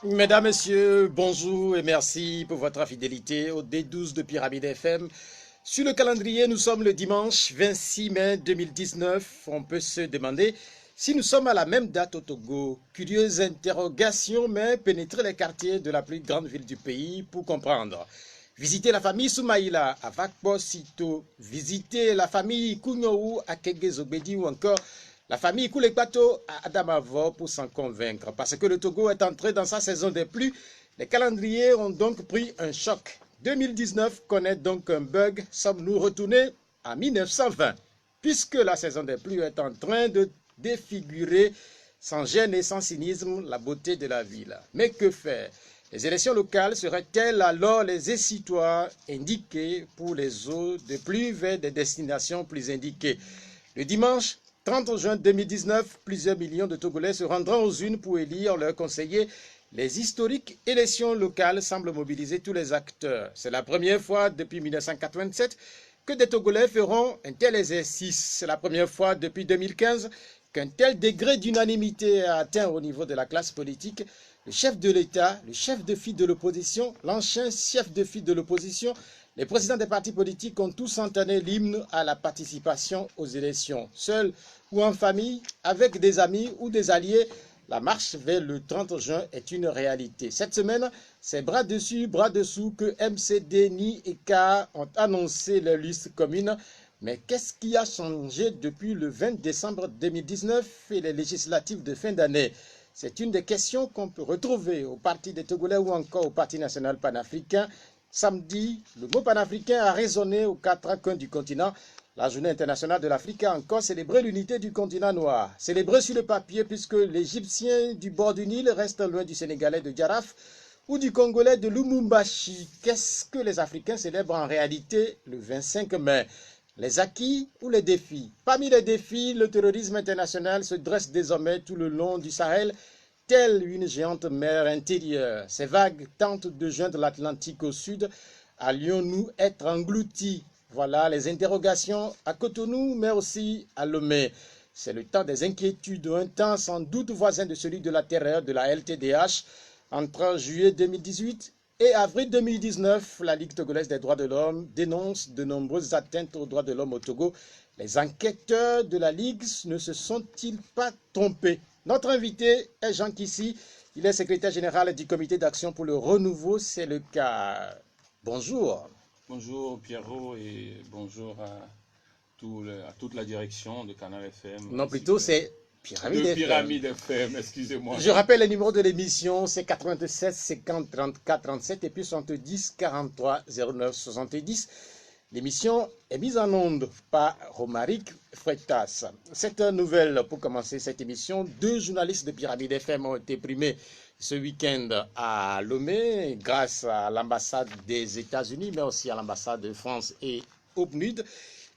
Mesdames, Messieurs, bonjour et merci pour votre fidélité au D12 de Pyramide FM. Sur le calendrier, nous sommes le dimanche 26 mai 2019. On peut se demander si nous sommes à la même date au Togo. Curieuse interrogation, mais pénétrer les quartiers de la plus grande ville du pays pour comprendre. Visiter la famille Soumaïla à Vakpo Sito, visiter la famille Kounyoou à Kegezobedi ou encore la famille Koulekbato à Adamavo pour s'en convaincre. Parce que le Togo est entré dans sa saison des pluies, les calendriers ont donc pris un choc. 2019 connaît donc un bug. Sommes-nous retournés à 1920? Puisque la saison des pluies est en train de défigurer sans gêne et sans cynisme la beauté de la ville. Mais que faire? Les élections locales seraient-elles alors les essuie-tout indiqués pour les eaux de pluie vers des destinations plus indiquées? Le dimanche 30 juin 2019, plusieurs millions de Togolais se rendront aux urnes pour élire leurs conseillers. Les historiques élections locales semblent mobiliser tous les acteurs. C'est la première fois depuis 1987 que des Togolais feront un tel exercice. C'est la première fois depuis 2015 qu'un tel degré d'unanimité est atteint au niveau de la classe politique. Le chef de l'État, le chef de file de l'opposition, l'ancien chef de file de l'opposition, les présidents des partis politiques ont tous entonné l'hymne à la participation aux élections. Seuls ou en famille, avec des amis ou des alliés, la marche vers le 30 juin est une réalité. Cette semaine, c'est bras dessus, bras dessous que MCD, NI et K ont annoncé leur liste commune. Mais qu'est-ce qui a changé depuis le 20 décembre 2019 et les législatives de fin d'année? C'est une des questions qu'on peut retrouver au Parti des Togolais ou encore au Parti national panafricain. Samedi, le mot panafricain a résonné aux quatre coins du continent. La journée internationale de l'Afrique a encore célébré l'unité du continent noir. Célébré sur le papier puisque l'Égyptien du bord du Nil reste loin du Sénégalais de Djaraf ou du Congolais de Lumumbashi. Qu'est-ce que les Africains célèbrent en réalité le 25 mai? Les acquis ou les défis? Parmi les défis, le terrorisme international se dresse désormais tout le long du Sahel, telle une géante mer intérieure. Ces vagues tentent de joindre l'Atlantique au sud. Allions-nous être engloutis? Voilà les interrogations à Cotonou, mais aussi à Lomé. C'est le temps des inquiétudes, un temps sans doute voisin de celui de la terreur de la LTDH. Entre juillet 2018 et avril 2019, la Ligue togolaise des droits de l'homme dénonce de nombreuses atteintes aux droits de l'homme au Togo. Les enquêteurs de la Ligue ne se sont-ils pas trompés? Notre invité est Jean Kissi. Il est secrétaire général du comité d'action pour le renouveau. C'est le cas. Bonjour. Bonjour Pierrot et bonjour à toute la direction de Canal FM. Non, plutôt c'est Pyramide De FM. Pyramide FM, excusez-moi. Je rappelle les numéros de l'émission, c'est 96 50 34 37 et puis 70 43 09 70. L'émission est mise en onde par Romaric Freitas. Cette nouvelle, pour commencer cette émission, deux journalistes de Pyramide FM ont été primés ce week-end à Lomé grâce à l'ambassade des États-Unis, mais aussi à l'ambassade de France et au PNUD.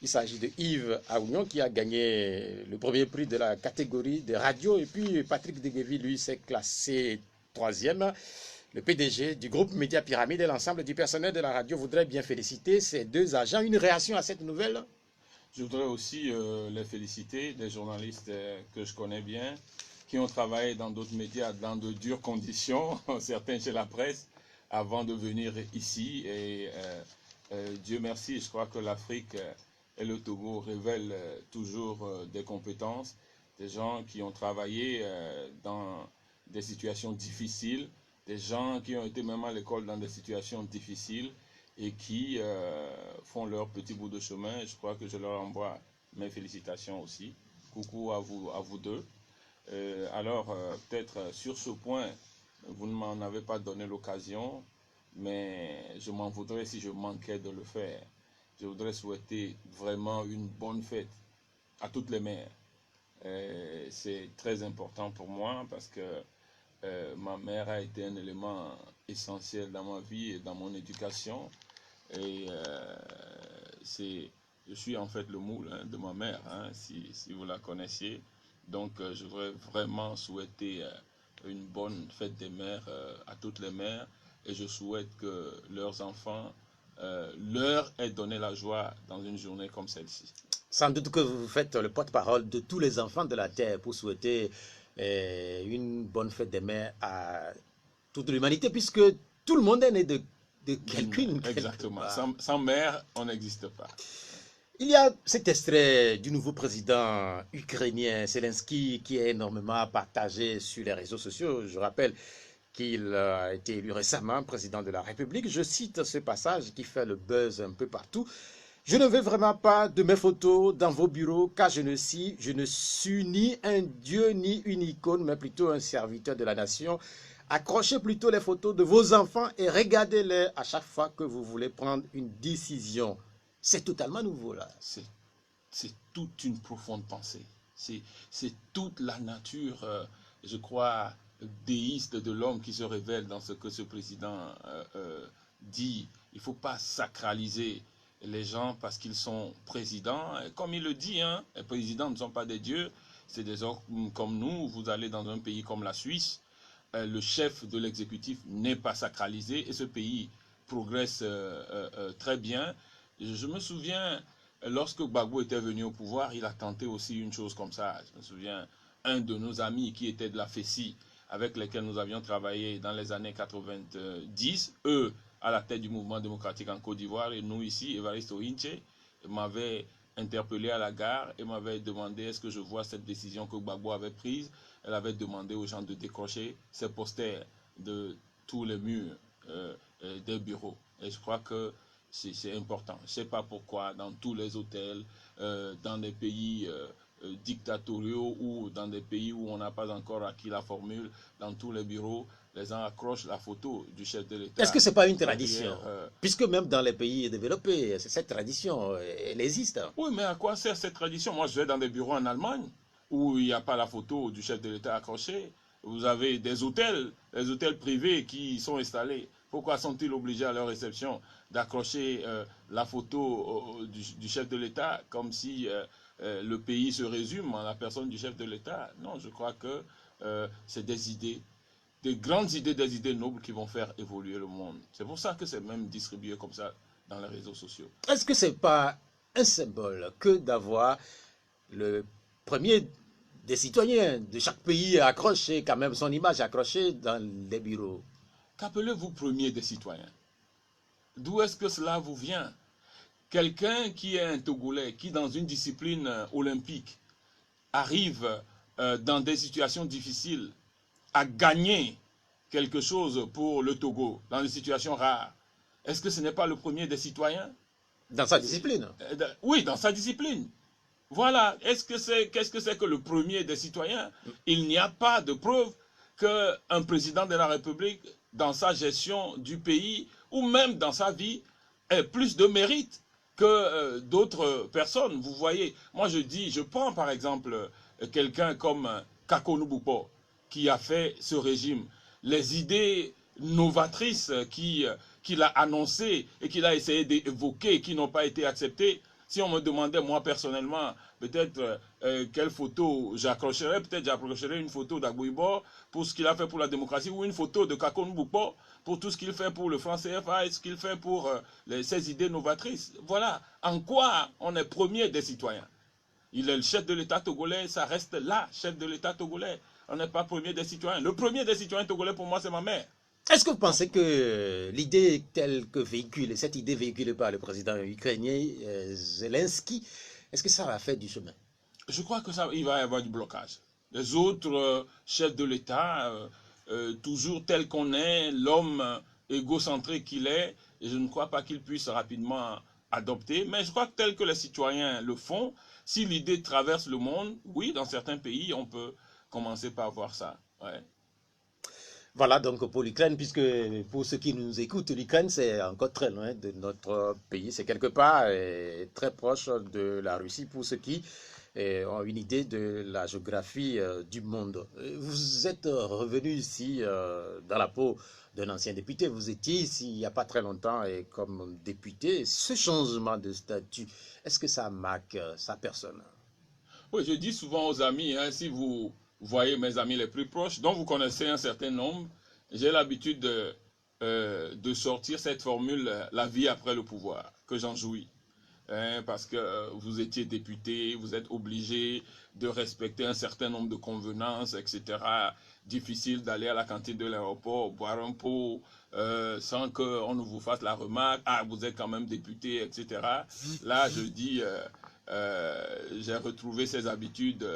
Il s'agit de Yves Aounion qui a gagné le premier prix de la catégorie des radios. Et puis Patrick Deguevy, lui, s'est classé troisième. Le PDG du groupe Média Pyramide et l'ensemble du personnel de la radio voudraient bien féliciter ces deux agents. Une réaction à cette nouvelle? Je voudrais aussi les féliciter, des journalistes que je connais bien, qui ont travaillé dans d'autres médias dans de dures conditions, certains chez la presse, avant de venir ici. Et Dieu merci, je crois que l'Afrique et le Togo révèlent toujours des compétences, des gens qui ont travaillé dans des situations difficiles, des gens qui ont été même à l'école dans des situations difficiles et qui font leur petit bout de chemin. Je crois que je leur envoie mes félicitations aussi. Coucou à vous deux. Peut-être sur ce point, vous ne m'en avez pas donné l'occasion, mais je m'en voudrais si je manquais de le faire. Je voudrais souhaiter vraiment une bonne fête à toutes les mères. C'est très important pour moi parce que ma mère a été un élément essentiel dans ma vie et dans mon éducation. Et je suis en fait le moule de ma mère, si vous la connaissiez. Donc je voudrais vraiment souhaiter une bonne fête des mères à toutes les mères. Et je souhaite que leurs enfants leur aient donné la joie dans une journée comme celle-ci. Sans doute que vous faites le porte-parole de tous les enfants de la Terre pour souhaiter une bonne fête des mères à toute l'humanité, puisque tout le monde est né de quelqu'une. Exactement. Sans mère, on n'existe pas. Il y a cet extrait du nouveau président ukrainien Zelensky qui est énormément partagé sur les réseaux sociaux. Je rappelle qu'il a été élu récemment président de la République. Je cite ce passage qui fait le buzz un peu partout. Je ne veux vraiment pas de mes photos dans vos bureaux, car je ne suis ni un dieu ni une icône, mais plutôt un serviteur de la nation. Accrochez plutôt les photos de vos enfants et regardez-les à chaque fois que vous voulez prendre une décision. C'est totalement nouveau là. C'est toute une profonde pensée. C'est toute la nature, je crois, déiste de l'homme qui se révèle dans ce que ce président dit. Il ne faut pas sacraliser les gens parce qu'ils sont présidents. Et comme il le dit, hein, les présidents ne sont pas des dieux, c'est des hommes comme nous. Vous allez dans un pays comme la Suisse, le chef de l'exécutif n'est pas sacralisé et ce pays progresse très bien. Je me souviens, lorsque Gbagbo était venu au pouvoir, il a tenté aussi une chose comme ça. Je me souviens, un de nos amis qui était de la FESI, avec lesquels nous avions travaillé dans les années 90, eux à la tête du mouvement démocratique en Côte d'Ivoire, et nous ici, Evaristo Hinche, m'avait interpellé à la gare et m'avait demandé est-ce que je vois cette décision que Gbagbo avait prise. Elle avait demandé aux gens de décrocher ces posters de tous les murs des bureaux. Et je crois que c'est important. Je ne sais pas pourquoi dans tous les hôtels, dans des pays dictatoriaux ou dans des pays où on n'a pas encore acquis la formule, dans tous les bureaux, les gens accrochent la photo du chef de l'État. Est-ce que ce n'est pas une tradition? Puisque même dans les pays développés, cette tradition, elle existe. Oui, mais à quoi sert cette tradition? Moi, je vais dans des bureaux en Allemagne où il n'y a pas la photo du chef de l'État accrochée. Vous avez des hôtels, les hôtels privés qui sont installés. Pourquoi sont-ils obligés à leur réception d'accrocher la photo du chef de l'État comme si le pays se résume en la personne du chef de l'État? Non, je crois que c'est des idées, des grandes idées, des idées nobles qui vont faire évoluer le monde. C'est pour ça que c'est même distribué comme ça dans les réseaux sociaux. Est-ce que ce n'est pas un symbole que d'avoir le premier des citoyens de chaque pays accroché, quand même son image accrochée dans les bureaux? Qu'appelez-vous premier des citoyens? D'où est-ce que cela vous vient? Quelqu'un qui est un Togolais, qui dans une discipline olympique arrive dans des situations difficiles à gagner quelque chose pour le Togo, dans des situations rares, est-ce que ce n'est pas le premier des citoyens? Dans sa discipline? Oui, dans sa discipline. Voilà. Qu'est-ce que c'est que le premier des citoyens? Il n'y a pas de preuve qu'un président de la République, dans sa gestion du pays, ou même dans sa vie, ait plus de mérite que d'autres personnes. Vous voyez, moi je prends par exemple quelqu'un comme Kakonou Boupo, qui a fait ce régime. Les idées novatrices qu'il a annoncées et qu'il a essayé d'évoquer, qui n'ont pas été acceptées. Si on me demandait, moi personnellement, peut-être quelle photo j'accrocherais, peut-être j'accrocherais une photo d'Agbouibo pour ce qu'il a fait pour la démocratie, ou une photo de Kakonou Boupo pour tout ce qu'il fait pour le franc CFA et ce qu'il fait pour ses idées novatrices. Voilà en quoi on est premier des citoyens. Il est le chef de l'État togolais, ça reste là, chef de l'État togolais. On n'est pas premier des citoyens. Le premier des citoyens togolais, pour moi, c'est ma mère. Est-ce que vous pensez que l'idée telle que véhicule, cette idée véhiculée par le président ukrainien Zelensky, est-ce que ça va faire du chemin? Je crois que il va y avoir du blocage. Les autres chefs de l'État, toujours tel qu'on est, l'homme égocentré qu'il est, et je ne crois pas qu'il puisse rapidement adopter. Mais je crois que tel que les citoyens le font, si l'idée traverse le monde, oui, dans certains pays, on peut commencer par voir ça. Ouais. Voilà donc pour l'Ukraine, puisque pour ceux qui nous écoutent, l'Ukraine c'est encore très loin de notre pays, c'est quelque part très proche de la Russie pour ceux qui ont une idée de la géographie du monde. Vous êtes revenu ici dans la peau d'un ancien député, vous étiez ici il n'y a pas très longtemps et comme député, ce changement de statut, est-ce que ça marque sa personne? Oui, je dis souvent aux amis, hein, si vous voyez mes amis les plus proches, dont vous connaissez un certain nombre, j'ai l'habitude de sortir cette formule, la vie après le pouvoir, que j'en jouis. hein, parce que vous étiez député, vous êtes obligé de respecter un certain nombre de convenances, etc. Difficile d'aller à la cantine de l'aéroport, boire un pot, sans qu'on ne vous fasse la remarque, ah, vous êtes quand même député, etc. Là, je dis, j'ai retrouvé ces habitudes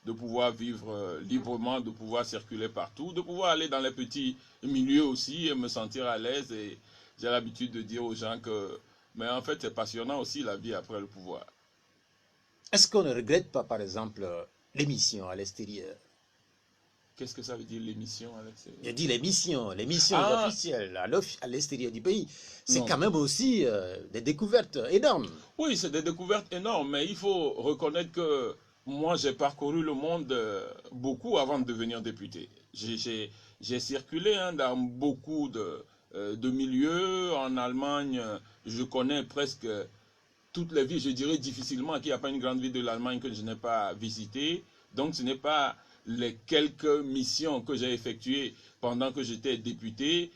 de pouvoir vivre librement, de pouvoir circuler partout, de pouvoir aller dans les petits milieux aussi et me sentir à l'aise. Et j'ai l'habitude de dire aux gens que, mais en fait, c'est passionnant aussi la vie après le pouvoir. Est-ce qu'on ne regrette pas, par exemple, l'émission à l'extérieur? Qu'est-ce que ça veut dire l'émission, Je dis l'émission Ah, officielles à l'extérieur du pays. C'est non. quand même aussi des découvertes énormes. Oui, c'est des découvertes énormes, mais il faut reconnaître que moi, j'ai parcouru le monde beaucoup avant de devenir député. J'ai circulé hein, dans beaucoup de milieux. En Allemagne, je connais presque toutes les villes. Je dirais difficilement qu'il n'y a pas une grande ville de l'Allemagne que je n'ai pas visitée. Donc, ce n'est pas les quelques missions que j'ai effectuées pendant que j'étais député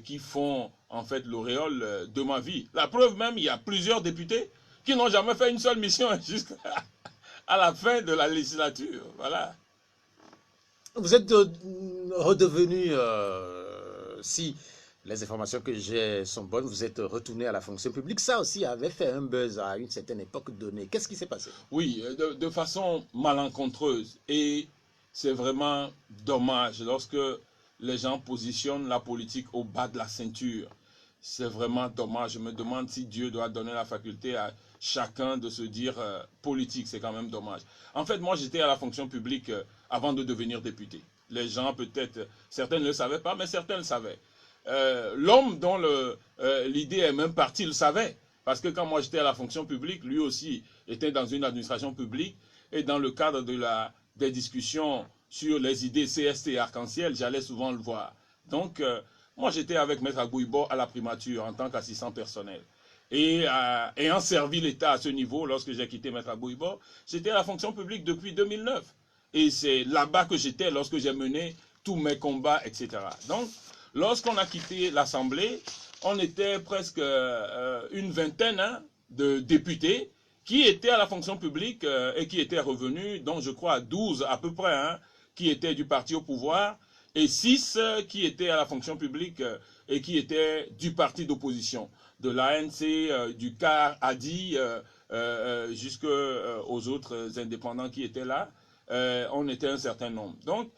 qui font en fait l'auréole de ma vie. La preuve même, il y a plusieurs députés qui n'ont jamais fait une seule mission jusqu'à la fin de la législature. Voilà. Vous êtes redevenu, si les informations que j'ai sont bonnes, vous êtes retourné à la fonction publique. Ça aussi avait fait un buzz à une certaine époque donnée. Qu'est-ce qui s'est passé? Oui, de façon malencontreuse. Et c'est vraiment dommage lorsque les gens positionnent la politique au bas de la ceinture. C'est vraiment dommage. Je me demande si Dieu doit donner la faculté à chacun de se dire politique. C'est quand même dommage. En fait, moi, j'étais à la fonction publique avant de devenir député. Les gens, peut-être, certains ne le savaient pas, mais certains le savaient. L'homme dont l'idée est même partie le savait. Parce que quand moi j'étais à la fonction publique, lui aussi était dans une administration publique. Et dans le cadre des discussions sur les idées CST et arc-en-ciel, j'allais souvent le voir. Donc, moi j'étais avec Maître Agbouibo à la primature en tant qu'assistant personnel. Et ayant servi l'État à ce niveau, lorsque j'ai quitté Maître Agbouibo, j'étais à la fonction publique depuis 2009. Et c'est là-bas que j'étais lorsque j'ai mené tous mes combats, etc. Donc, lorsqu'on a quitté l'Assemblée, on était presque une vingtaine hein, de députés qui étaient à la fonction publique et qui étaient revenus, dont je crois 12 à peu près, hein, qui étaient du parti au pouvoir, et 6 qui étaient à la fonction publique et qui étaient du parti d'opposition, de l'ANC, du CAR, ADI, jusqu'aux autres indépendants qui étaient là. On était un certain nombre. Donc,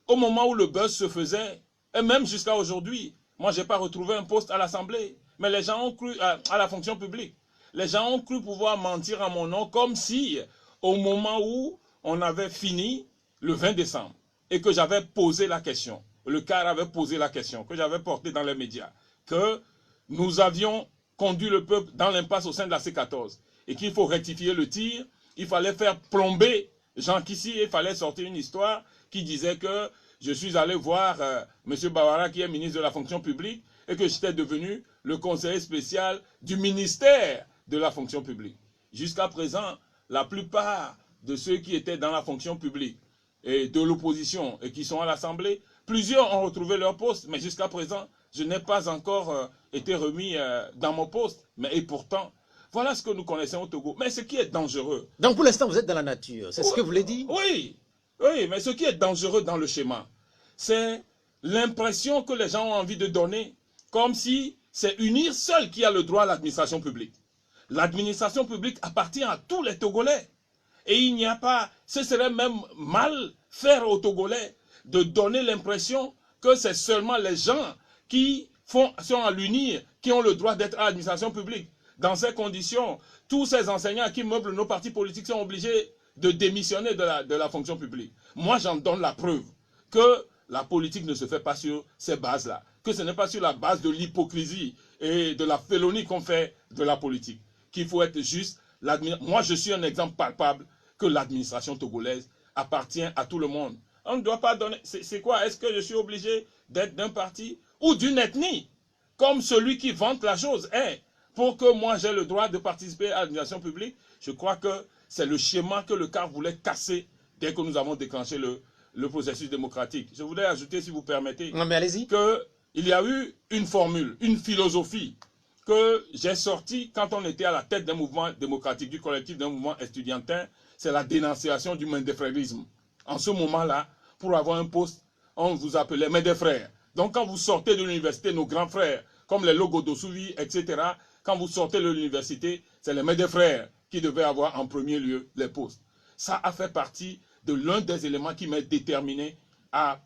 au moment où le buzz se faisait, et même jusqu'à aujourd'hui, moi, je n'ai pas retrouvé un poste à l'Assemblée. Mais les gens ont cru, à la fonction publique, les gens ont cru pouvoir mentir à mon nom comme si, au moment où on avait fini, le 20 décembre, et que j'avais posé la question, le CAR avait posé la question, que j'avais portée dans les médias, que nous avions conduit le peuple dans l'impasse au sein de la C14, et qu'il faut rectifier le tir, il fallait faire plomber Jean Kissi, et il fallait sortir une histoire qui disait que je suis allé voir M. Bawara, qui est ministre de la fonction publique, et que j'étais devenu le conseiller spécial du ministère de la fonction publique. Jusqu'à présent, la plupart de ceux qui étaient dans la fonction publique et de l'opposition et qui sont à l'Assemblée, plusieurs ont retrouvé leur poste, mais jusqu'à présent, je n'ai pas encore été remis dans mon poste. Et pourtant, voilà ce que nous connaissons au Togo. Mais ce qui est dangereux... Donc pour l'instant, vous êtes dans la nature, c'est ce que vous voulez dire? Oui, oui, mais ce qui est dangereux dans le schéma, c'est l'impression que les gens ont envie de donner, comme si c'est UNIR seul qui a le droit à l'administration publique. L'administration publique appartient à tous les Togolais. Et il n'y a pas, ce serait même mal faire aux Togolais de donner l'impression que c'est seulement les gens qui sont à l'UNIR qui ont le droit d'être à l'administration publique. Dans ces conditions, tous ces enseignants qui meublent nos partis politiques sont obligés de démissionner de la fonction publique. Moi, j'en donne la preuve que la politique ne se fait pas sur ces bases-là, que ce n'est pas sur la base de l'hypocrisie et de la félonie qu'on fait de la politique, qu'il faut être juste. Moi, je suis un exemple palpable que l'administration togolaise appartient à tout le monde. On ne doit pas donner... C'est quoi? Est-ce que je suis obligé d'être d'un parti ou d'une ethnie, comme celui qui vante la chose est, pour que moi j'ai le droit de participer à l'administration publique? Je crois que c'est le schéma que le CAR voulait casser dès que nous avons déclenché le processus démocratique. Je voudrais ajouter, si vous permettez, Non, mais allez-y. qu'il y a eu une formule, une philosophie que j'ai sorti quand on était à la tête d'un mouvement démocratique, du collectif d'un mouvement estudiantin, c'est la dénonciation du mendefrérisme. En ce moment-là, pour avoir un poste, on vous appelait Mendefrère. Donc quand vous sortez de l'université, nos grands frères, comme les Logo d'Ossouvi, etc., quand vous sortez de l'université, c'est les Mendefrères qui devaient avoir en premier lieu les postes. Ça a fait partie de l'un des éléments qui m'a déterminé à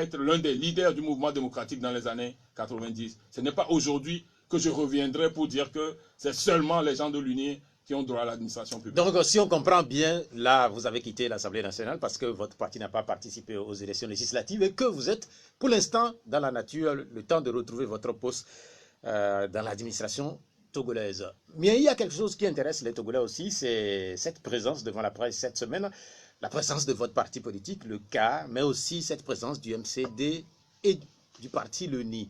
être l'un des leaders du mouvement démocratique dans les années 90. Ce n'est pas aujourd'hui que je reviendrai pour dire que c'est seulement les gens de l'UNI qui ont droit à l'administration publique. Donc, si on comprend bien, là, vous avez quitté l'Assemblée nationale parce que votre parti n'a pas participé aux élections législatives et que vous êtes, pour l'instant, dans la nature, le temps de retrouver votre poste dans l'administration togolaise. Mais il y a quelque chose qui intéresse les Togolais aussi, c'est cette présence devant la presse cette semaine, la présence de votre parti politique, le K, mais aussi cette présence du MCD et du parti LENI.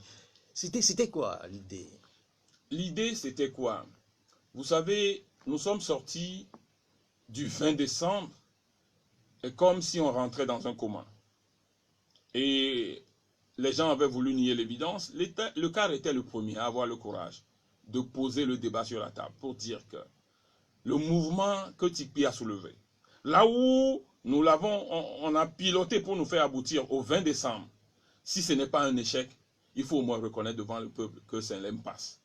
C'était quoi l'idée? L'idée, c'était quoi? Vous savez, nous sommes sortis du 20 décembre et comme si on rentrait dans un coma. Et les gens avaient voulu nier l'évidence. Le CAR était le premier à avoir le courage de poser le débat sur la table pour dire que le mouvement que Tikpi a soulevé, là où nous l'avons, on a piloté pour nous faire aboutir au 20 décembre, si ce n'est pas un échec, il faut au moins reconnaître devant le peuple que c'est l'impasse.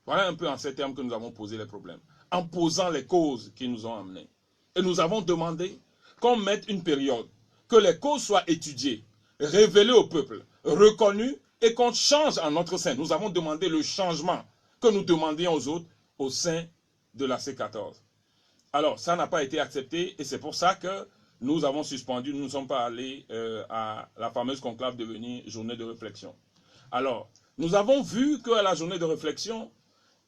Voilà un peu en ces termes que nous avons posé les problèmes, en posant les causes qui nous ont amenés. Et nous avons demandé qu'on mette une période, que les causes soient étudiées, révélées au peuple, reconnues et qu'on change en notre sein. Nous avons demandé le changement que nous demandions aux autres au sein de la C14. Alors, ça n'a pas été accepté et c'est pour ça que nous avons suspendu, nous ne sommes pas allés à la fameuse conclave devenue journée de réflexion. Alors, nous avons vu qu'à la journée de réflexion,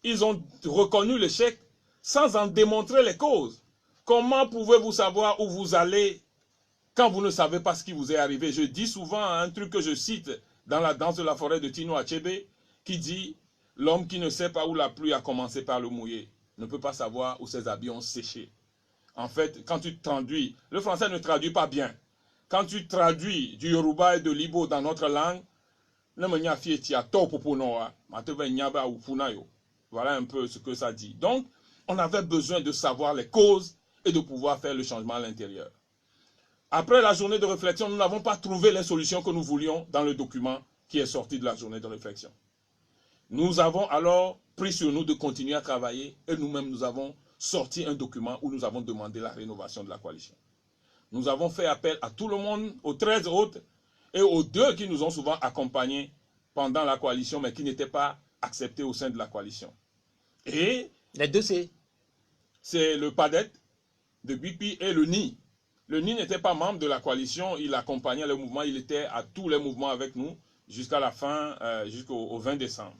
ils ont reconnu l'échec sans en démontrer les causes. Comment pouvez-vous savoir où vous allez quand vous ne savez pas ce qui vous est arrivé? Je dis souvent un truc que je cite dans la danse de la forêt de Tino Achebe, qui dit « L'homme qui ne sait pas où la pluie a commencé par le mouiller ne peut pas savoir où ses habits ont séché. » En fait, quand tu traduis, le français ne traduit pas bien. Quand tu traduis du Yoruba et de l'Ibo dans notre langue, voilà un peu ce que ça dit. Donc, on avait besoin de savoir les causes et de pouvoir faire le changement à l'intérieur. Après la journée de réflexion, nous n'avons pas trouvé les solutions que nous voulions dans le document qui est sorti de la journée de réflexion. Nous avons alors pris sur nous de continuer à travailler et nous-mêmes nous avons sorti un document où nous avons demandé la rénovation de la coalition. Nous avons fait appel à tout le monde, aux 13 autres et aux 2 qui nous ont souvent accompagnés pendant la coalition mais qui n'étaient pas acceptés au sein de la coalition. Et les 2 c'est le PADET de Bipi et le NI. Le NI n'était pas membre de la coalition, il accompagnait le mouvement, il était à tous les mouvements avec nous jusqu'à la fin, jusqu'au 20 décembre.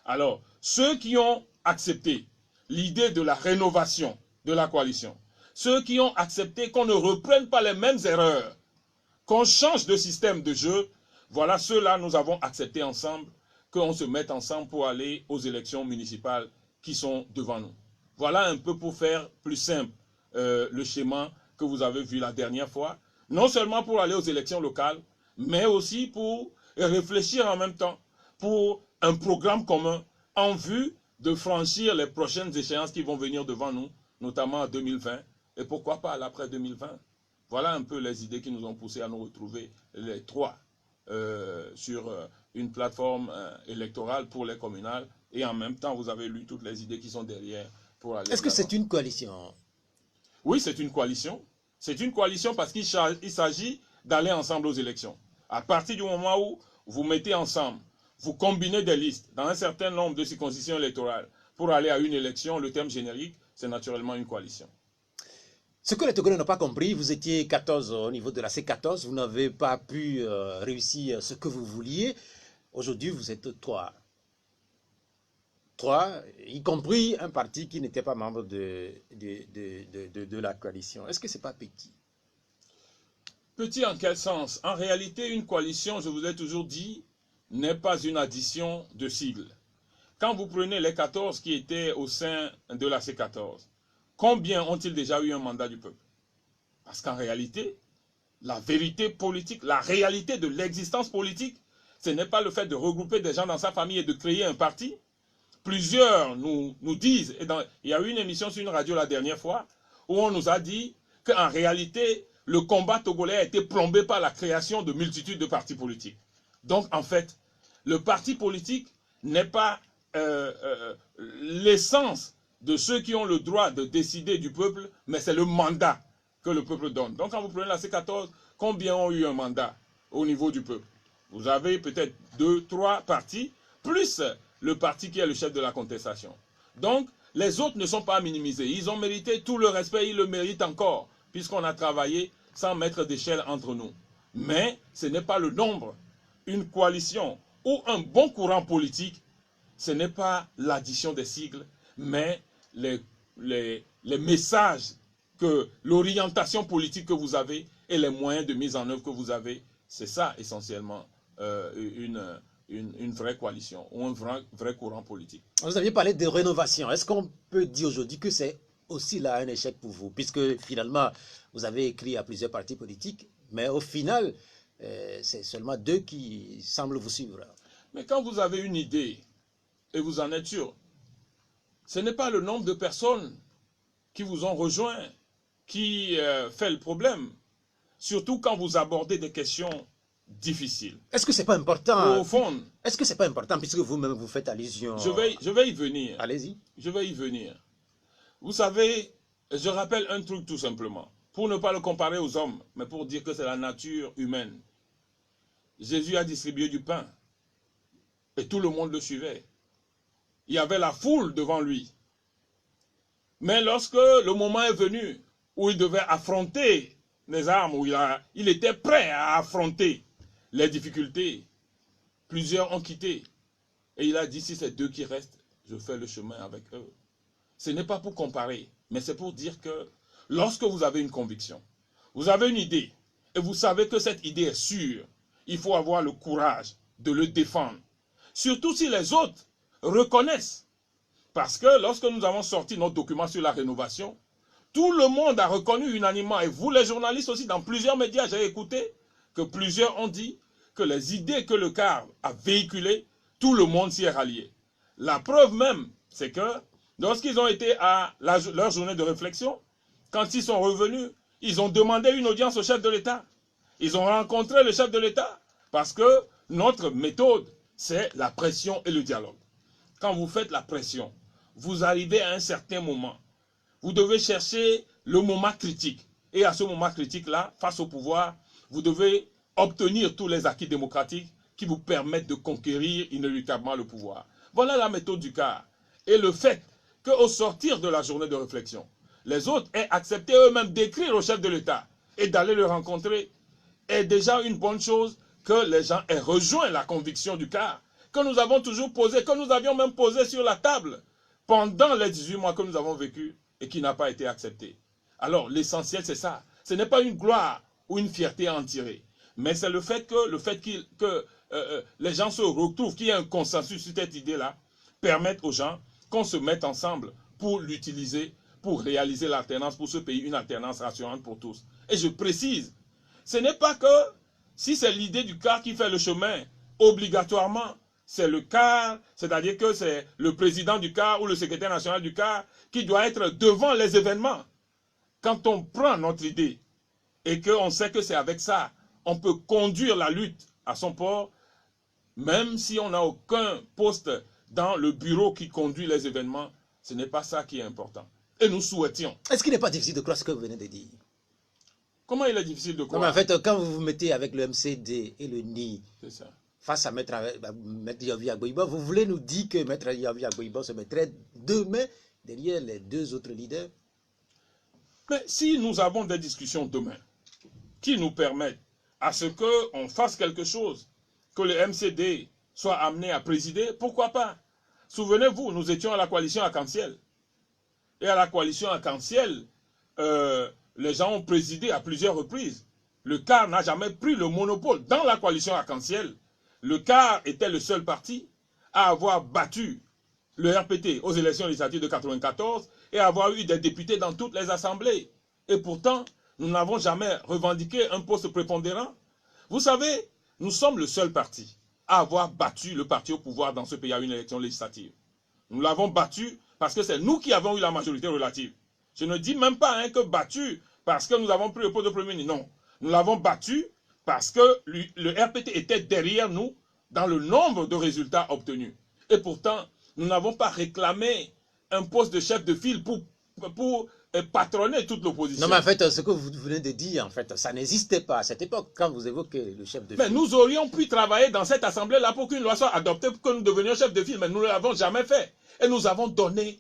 Alors, ceux qui ont accepté l'idée de la rénovation de la coalition, ceux qui ont accepté qu'on ne reprenne pas les mêmes erreurs, qu'on change de système de jeu, voilà ceux-là, nous avons accepté ensemble qu'on se mette ensemble pour aller aux élections municipales qui sont devant nous. Voilà un peu pour faire plus simple le schéma que vous avez vu la dernière fois, non seulement pour aller aux élections locales, mais aussi pour réfléchir en même temps pour un programme commun en vue de franchir les prochaines échéances qui vont venir devant nous, notamment en 2020, et pourquoi pas à l'après 2020. Voilà un peu les idées qui nous ont poussé à nous retrouver les 3 sur une plateforme électorale pour les communales, et en même temps, vous avez lu toutes les idées qui sont derrière pour aller. Est-ce que c'est une coalition? Oui, c'est une coalition. C'est une coalition parce qu'il s'agit d'aller ensemble aux élections. À partir du moment où vous mettez ensemble, vous combinez des listes dans un certain nombre de circonscriptions électorales pour aller à une élection, le terme générique, c'est naturellement une coalition. Ce que les Togolais n'ont pas compris, vous étiez 14 au niveau de la C14, vous n'avez pas pu réussir ce que vous vouliez. Aujourd'hui, vous êtes 3, y compris un parti qui n'était pas membre de la coalition. Est-ce que ce n'est pas petit? Petit en quel sens? En réalité, une coalition, je vous ai toujours dit, n'est pas une addition de sigles. Quand vous prenez les 14 qui étaient au sein de la C14, combien ont-ils déjà eu un mandat du peuple? Parce qu'en réalité, la vérité politique, la réalité de l'existence politique, ce n'est pas le fait de regrouper des gens dans sa famille et de créer un parti. plusieurs nous disent, il y a eu une émission sur une radio la dernière fois, où on nous a dit qu'en réalité, le combat togolais a été plombé par la création de multitudes de partis politiques. Donc, en fait, le parti politique n'est pas l'essence de ceux qui ont le droit de décider du peuple, mais c'est le mandat que le peuple donne. Donc, quand vous prenez la C14, combien ont eu un mandat au niveau du peuple? Vous avez peut-être 2, 3 partis, plus le parti qui est le chef de la contestation. Donc, les autres ne sont pas minimisés. Ils ont mérité tout le respect, ils le méritent encore, puisqu'on a travaillé sans mettre d'échelle entre nous. Mais ce n'est pas le nombre. Une coalition ou un bon courant politique, ce n'est pas l'addition des sigles, mais les messages, que l'orientation politique que vous avez et les moyens de mise en œuvre que vous avez, c'est ça essentiellement une vraie coalition ou un vrai courant politique. Vous aviez parlé de rénovation. Est-ce qu'on peut dire aujourd'hui que c'est aussi là un échec pour vous? Puisque finalement, vous avez écrit à plusieurs partis politiques, mais au final, c'est seulement 2 qui semblent vous suivre. Mais quand vous avez une idée et vous en êtes sûr, ce n'est pas le nombre de personnes qui vous ont rejoint qui fait le problème. Surtout quand vous abordez des questions difficiles. Est-ce que c'est pas important? Au fond, est-ce que c'est pas important puisque vous-même vous faites allusion? Je vais y venir. Allez-y. Je vais y venir. Vous savez, je rappelle un truc tout simplement. Pour ne pas le comparer aux hommes, mais pour dire que c'est la nature humaine. Jésus a distribué du pain. Et tout le monde le suivait. Il y avait la foule devant lui. Mais lorsque le moment est venu où il devait affronter les armes, où il était prêt à affronter les difficultés, plusieurs ont quitté. Et il a dit, si c'est 2 qui restent, je fais le chemin avec eux. Ce n'est pas pour comparer, mais c'est pour dire que lorsque vous avez une conviction, vous avez une idée, et vous savez que cette idée est sûre, il faut avoir le courage de le défendre. Surtout si les autres reconnaissent. Parce que lorsque nous avons sorti notre document sur la rénovation, tout le monde a reconnu unanimement, et vous les journalistes aussi, dans plusieurs médias, j'ai écouté, que plusieurs ont dit que les idées que le CAR a véhiculées, tout le monde s'y est rallié. La preuve même, c'est que lorsqu'ils ont été à leur journée de réflexion, quand ils sont revenus, ils ont demandé une audience au chef de l'État. Ils ont rencontré le chef de l'État parce que notre méthode, c'est la pression et le dialogue. Quand vous faites la pression, vous arrivez à un certain moment. Vous devez chercher le moment critique. Et à ce moment critique-là, face au pouvoir, vous devez obtenir tous les acquis démocratiques qui vous permettent de conquérir inéluctablement le pouvoir. Voilà la méthode du CAR. Et le fait qu'au sortir de la journée de réflexion, les autres aient accepté eux-mêmes d'écrire au chef de l'État et d'aller le rencontrer est déjà une bonne chose, que les gens aient rejoint la conviction du CAR, que nous avons toujours posé, que nous avions même posé sur la table pendant les 18 mois que nous avons vécu et qui n'a pas été accepté. Alors l'essentiel c'est ça. Ce n'est pas une gloire ou une fierté à en tirer, mais c'est le fait que les gens se retrouvent, qu'il y ait un consensus sur cette idée-là, permettre aux gens qu'on se mette ensemble pour l'utiliser, pour réaliser l'alternance pour ce pays, une alternance rassurante pour tous. Et je précise, ce n'est pas que si c'est l'idée du CAR qui fait le chemin, obligatoirement, c'est le CAR, c'est-à-dire que c'est le président du CAR ou le secrétaire national du CAR qui doit être devant les événements. Quand on prend notre idée et qu'on sait que c'est avec ça, on peut conduire la lutte à son port, même si on n'a aucun poste dans le bureau qui conduit les événements, ce n'est pas ça qui est important. Et nous souhaitions. Est-ce qu'il n'est pas difficile de croire ce que vous venez de dire? Comment il est difficile de croire? Non, mais en fait, quand vous vous mettez avec le MCD et le NI face à Maître Yovi Agboiba, vous voulez nous dire que Maître Yovi Agboiba se mettrait demain derrière les 2 autres leaders? Mais si nous avons des discussions demain qui nous permettent à ce qu'on fasse quelque chose, que le MCD soit amené à présider, pourquoi pas? Souvenez-vous, nous étions à la coalition Arc-en-Ciel. Et à la coalition Arc-en-Ciel, les gens ont présidé à plusieurs reprises. Le CAR n'a jamais pris le monopole. Dans la coalition Arc-en-Ciel, le CAR était le seul parti à avoir battu le RPT aux élections législatives de 1994 et à avoir eu des députés dans toutes les assemblées. Et pourtant, nous n'avons jamais revendiqué un poste prépondérant. Vous savez, nous sommes le seul parti à avoir battu le parti au pouvoir dans ce pays à une élection législative. Nous l'avons battu parce que c'est nous qui avons eu la majorité relative. Je ne dis même pas que battu parce que nous avons pris le poste de Premier ministre. Non. Nous l'avons battu parce que le RPT était derrière nous dans le nombre de résultats obtenus. Et pourtant, nous n'avons pas réclamé un poste de chef de file pour patronner toute l'opposition. Non, mais en fait, ce que vous venez de dire, en fait, ça n'existait pas à cette époque, quand vous évoquez le chef de file. Mais nous aurions pu travailler dans cette assemblée-là pour qu'une loi soit adoptée, pour que nous devenions chef de file, mais nous ne l'avons jamais fait. Et nous avons donné,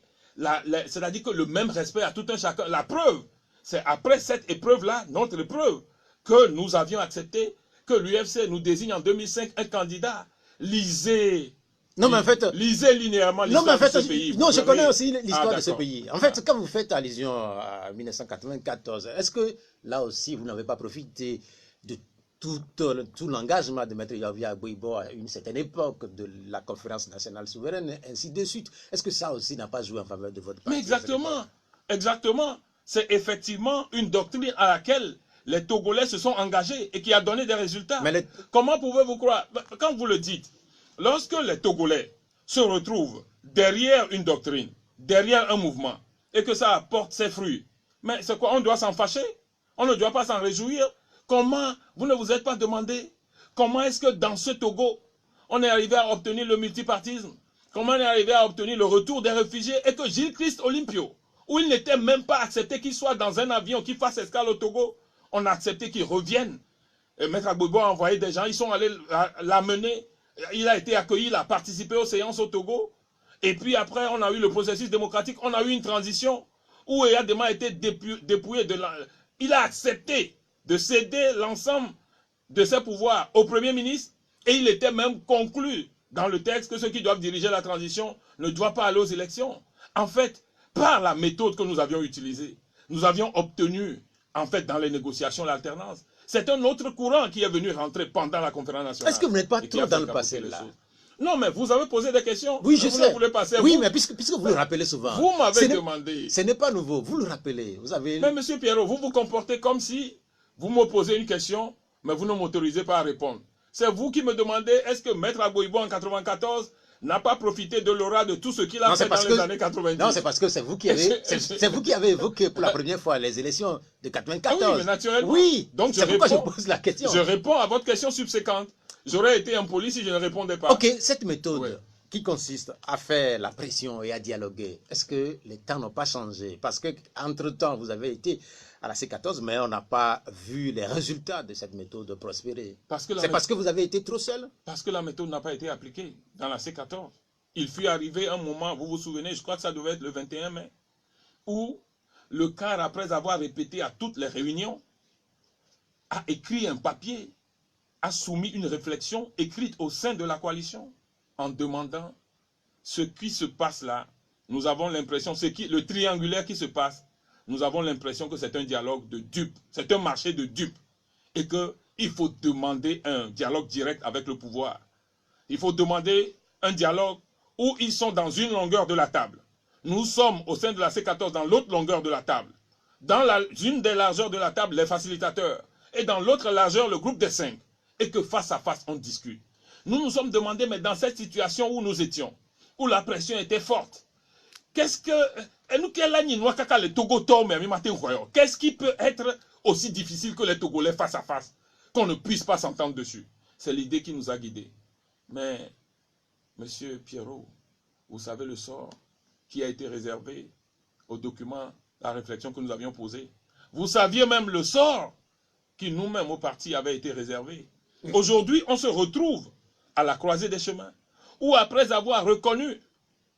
c'est-à-dire que le même respect à tout un chacun. La preuve, c'est après cette épreuve-là, notre épreuve, que nous avions accepté que l'UFC nous désigne en 2005 un candidat. Lisez linéairement l'histoire de ce pays. Non, je connais aussi l'histoire de ce pays. En fait, quand vous faites allusion à 1994, est-ce que là aussi, vous n'avez pas profité de tout l'engagement de Maître Yavia Boibo à une certaine époque de la conférence nationale souveraine, et ainsi de suite? Est-ce que ça aussi n'a pas joué en faveur de votre parti? Mais exactement, exactement. C'est effectivement une doctrine à laquelle les Togolais se sont engagés et qui a donné des résultats. Comment pouvez-vous croire? Quand vous le dites, lorsque les Togolais se retrouvent derrière une doctrine, derrière un mouvement, et que ça apporte ses fruits, mais c'est quoi? On doit s'en fâcher? On ne doit pas s'en réjouir? Comment vous ne vous êtes pas demandé comment est-ce que dans ce Togo, on est arrivé à obtenir le multipartisme? Comment on est arrivé à obtenir le retour des réfugiés et que Gilles Christ Olympio, où il n'était même pas accepté qu'il soit dans un avion qui fasse escale au Togo, on a accepté qu'il revienne. Et Maître Gbagbo a envoyé des gens, ils sont allés l'amener. Il a été accueilli, il a participé aux séances au Togo. Et puis après, on a eu le processus démocratique, on a eu une transition où Eyadema a été dépouillé de il a accepté de céder l'ensemble de ses pouvoirs au Premier ministre et il était même conclu dans le texte que ceux qui doivent diriger la transition ne doivent pas aller aux élections. En fait, par la méthode que nous avions utilisée, nous avions obtenu, en fait, dans les négociations, l'alternance. C'est un autre courant qui est venu rentrer pendant la conférence nationale. Est-ce que vous n'êtes pas trop dans le passé là? Non, mais vous avez posé des questions. Oui, je sais. Oui, mais puisque vous le rappelez souvent. Vous m'avez demandé. Ce n'est pas nouveau, vous le rappelez. Mais monsieur Pierrot, vous vous comportez comme si vous me posez une question, mais vous ne m'autorisez pas à répondre. C'est vous qui me demandez, est-ce que Maître Agboibo en 94 n'a pas profité de l'aura de tout ce qu'il a fait dans les années 90? Non, c'est parce que c'est vous qui avez évoqué pour la première fois les élections de 94. Ah oui, mais naturellement. Oui, donc c'est pourquoi je pose la question. Je réponds à votre question subséquente. J'aurais été impoli si je ne répondais pas. Ok, cette méthode qui consiste à faire la pression et à dialoguer, est-ce que les temps n'ont pas changé? Parce qu'entre-temps, vous avez été à la C14, mais on n'a pas vu les résultats de cette méthode prospérer. C'est parce que vous avez été trop seul? Parce que la méthode n'a pas été appliquée dans la C14. Il fut arrivé un moment, vous vous souvenez, je crois que ça devait être le 21 mai, où le CAR, après avoir répété à toutes les réunions, a écrit un papier, a soumis une réflexion écrite au sein de la coalition en demandant ce qui se passe là. Nous avons l'impression, le triangulaire qui se passe, nous avons l'impression que c'est un dialogue de dupes, c'est un marché de dupes et qu'il faut demander un dialogue direct avec le pouvoir. Il faut demander un dialogue où ils sont dans une longueur de la table. Nous sommes au sein de la C14 dans l'autre longueur de la table. Dans une des largeurs de la table, les facilitateurs et dans l'autre largeur, le groupe des 5. Et que face à face, on discute. Nous nous sommes demandé, mais dans cette situation où nous étions, où la pression était forte, qu'est-ce qui peut être aussi difficile que les Togolais face à face, qu'on ne puisse pas s'entendre dessus? C'est l'idée qui nous a guidés. Mais, monsieur Pierrot, vous savez le sort qui a été réservé au document, la réflexion que nous avions posée. Vous saviez même le sort qui nous-mêmes au parti avait été réservé. Aujourd'hui, on se retrouve à la croisée des chemins, où après avoir reconnu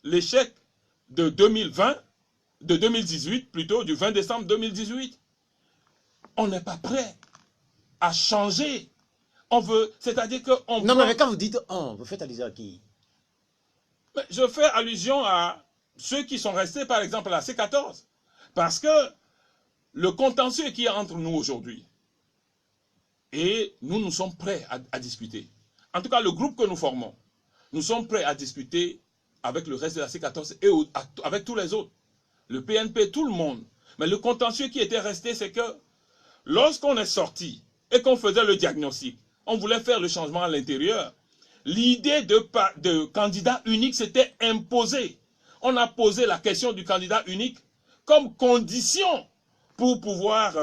l'échec de 2020, de 2018 plutôt, du 20 décembre 2018, on n'est pas prêt à changer. On veut, c'est-à-dire qu'on... Non, mais quand vous dites « on », vous faites allusion à qui? Je fais allusion à ceux qui sont restés, par exemple, à la C14. Parce que le contentieux qui est entre nous aujourd'hui, et nous sommes prêts à discuter. En tout cas, le groupe que nous formons, nous sommes prêts à discuter avec le reste de la C14 et avec tous les autres. Le PNP, tout le monde. Mais le contentieux qui était resté, c'est que lorsqu'on est sorti et qu'on faisait le diagnostic, on voulait faire le changement à l'intérieur. L'idée de candidat unique s'était imposée. on a posé la question du candidat unique comme condition pour pouvoir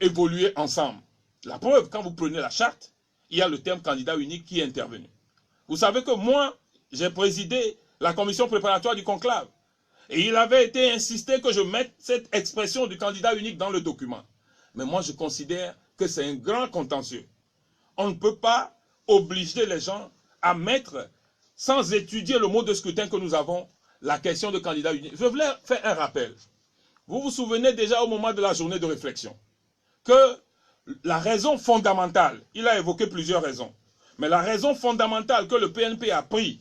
évoluer ensemble. La preuve, quand vous prenez la charte, il y a le terme candidat unique qui est intervenu. Vous savez que moi, j'ai présidé la commission préparatoire du conclave. Et il avait été insisté que je mette cette expression du candidat unique dans le document. Mais moi, je considère que c'est un grand contentieux. On ne peut pas obliger les gens à mettre, sans étudier le mode de scrutin que nous avons, la question de candidat unique. Je voulais faire un rappel. Vous vous souvenez déjà au moment de la journée de réflexion que la raison fondamentale, il a évoqué plusieurs raisons, mais la raison fondamentale que le PNP a pris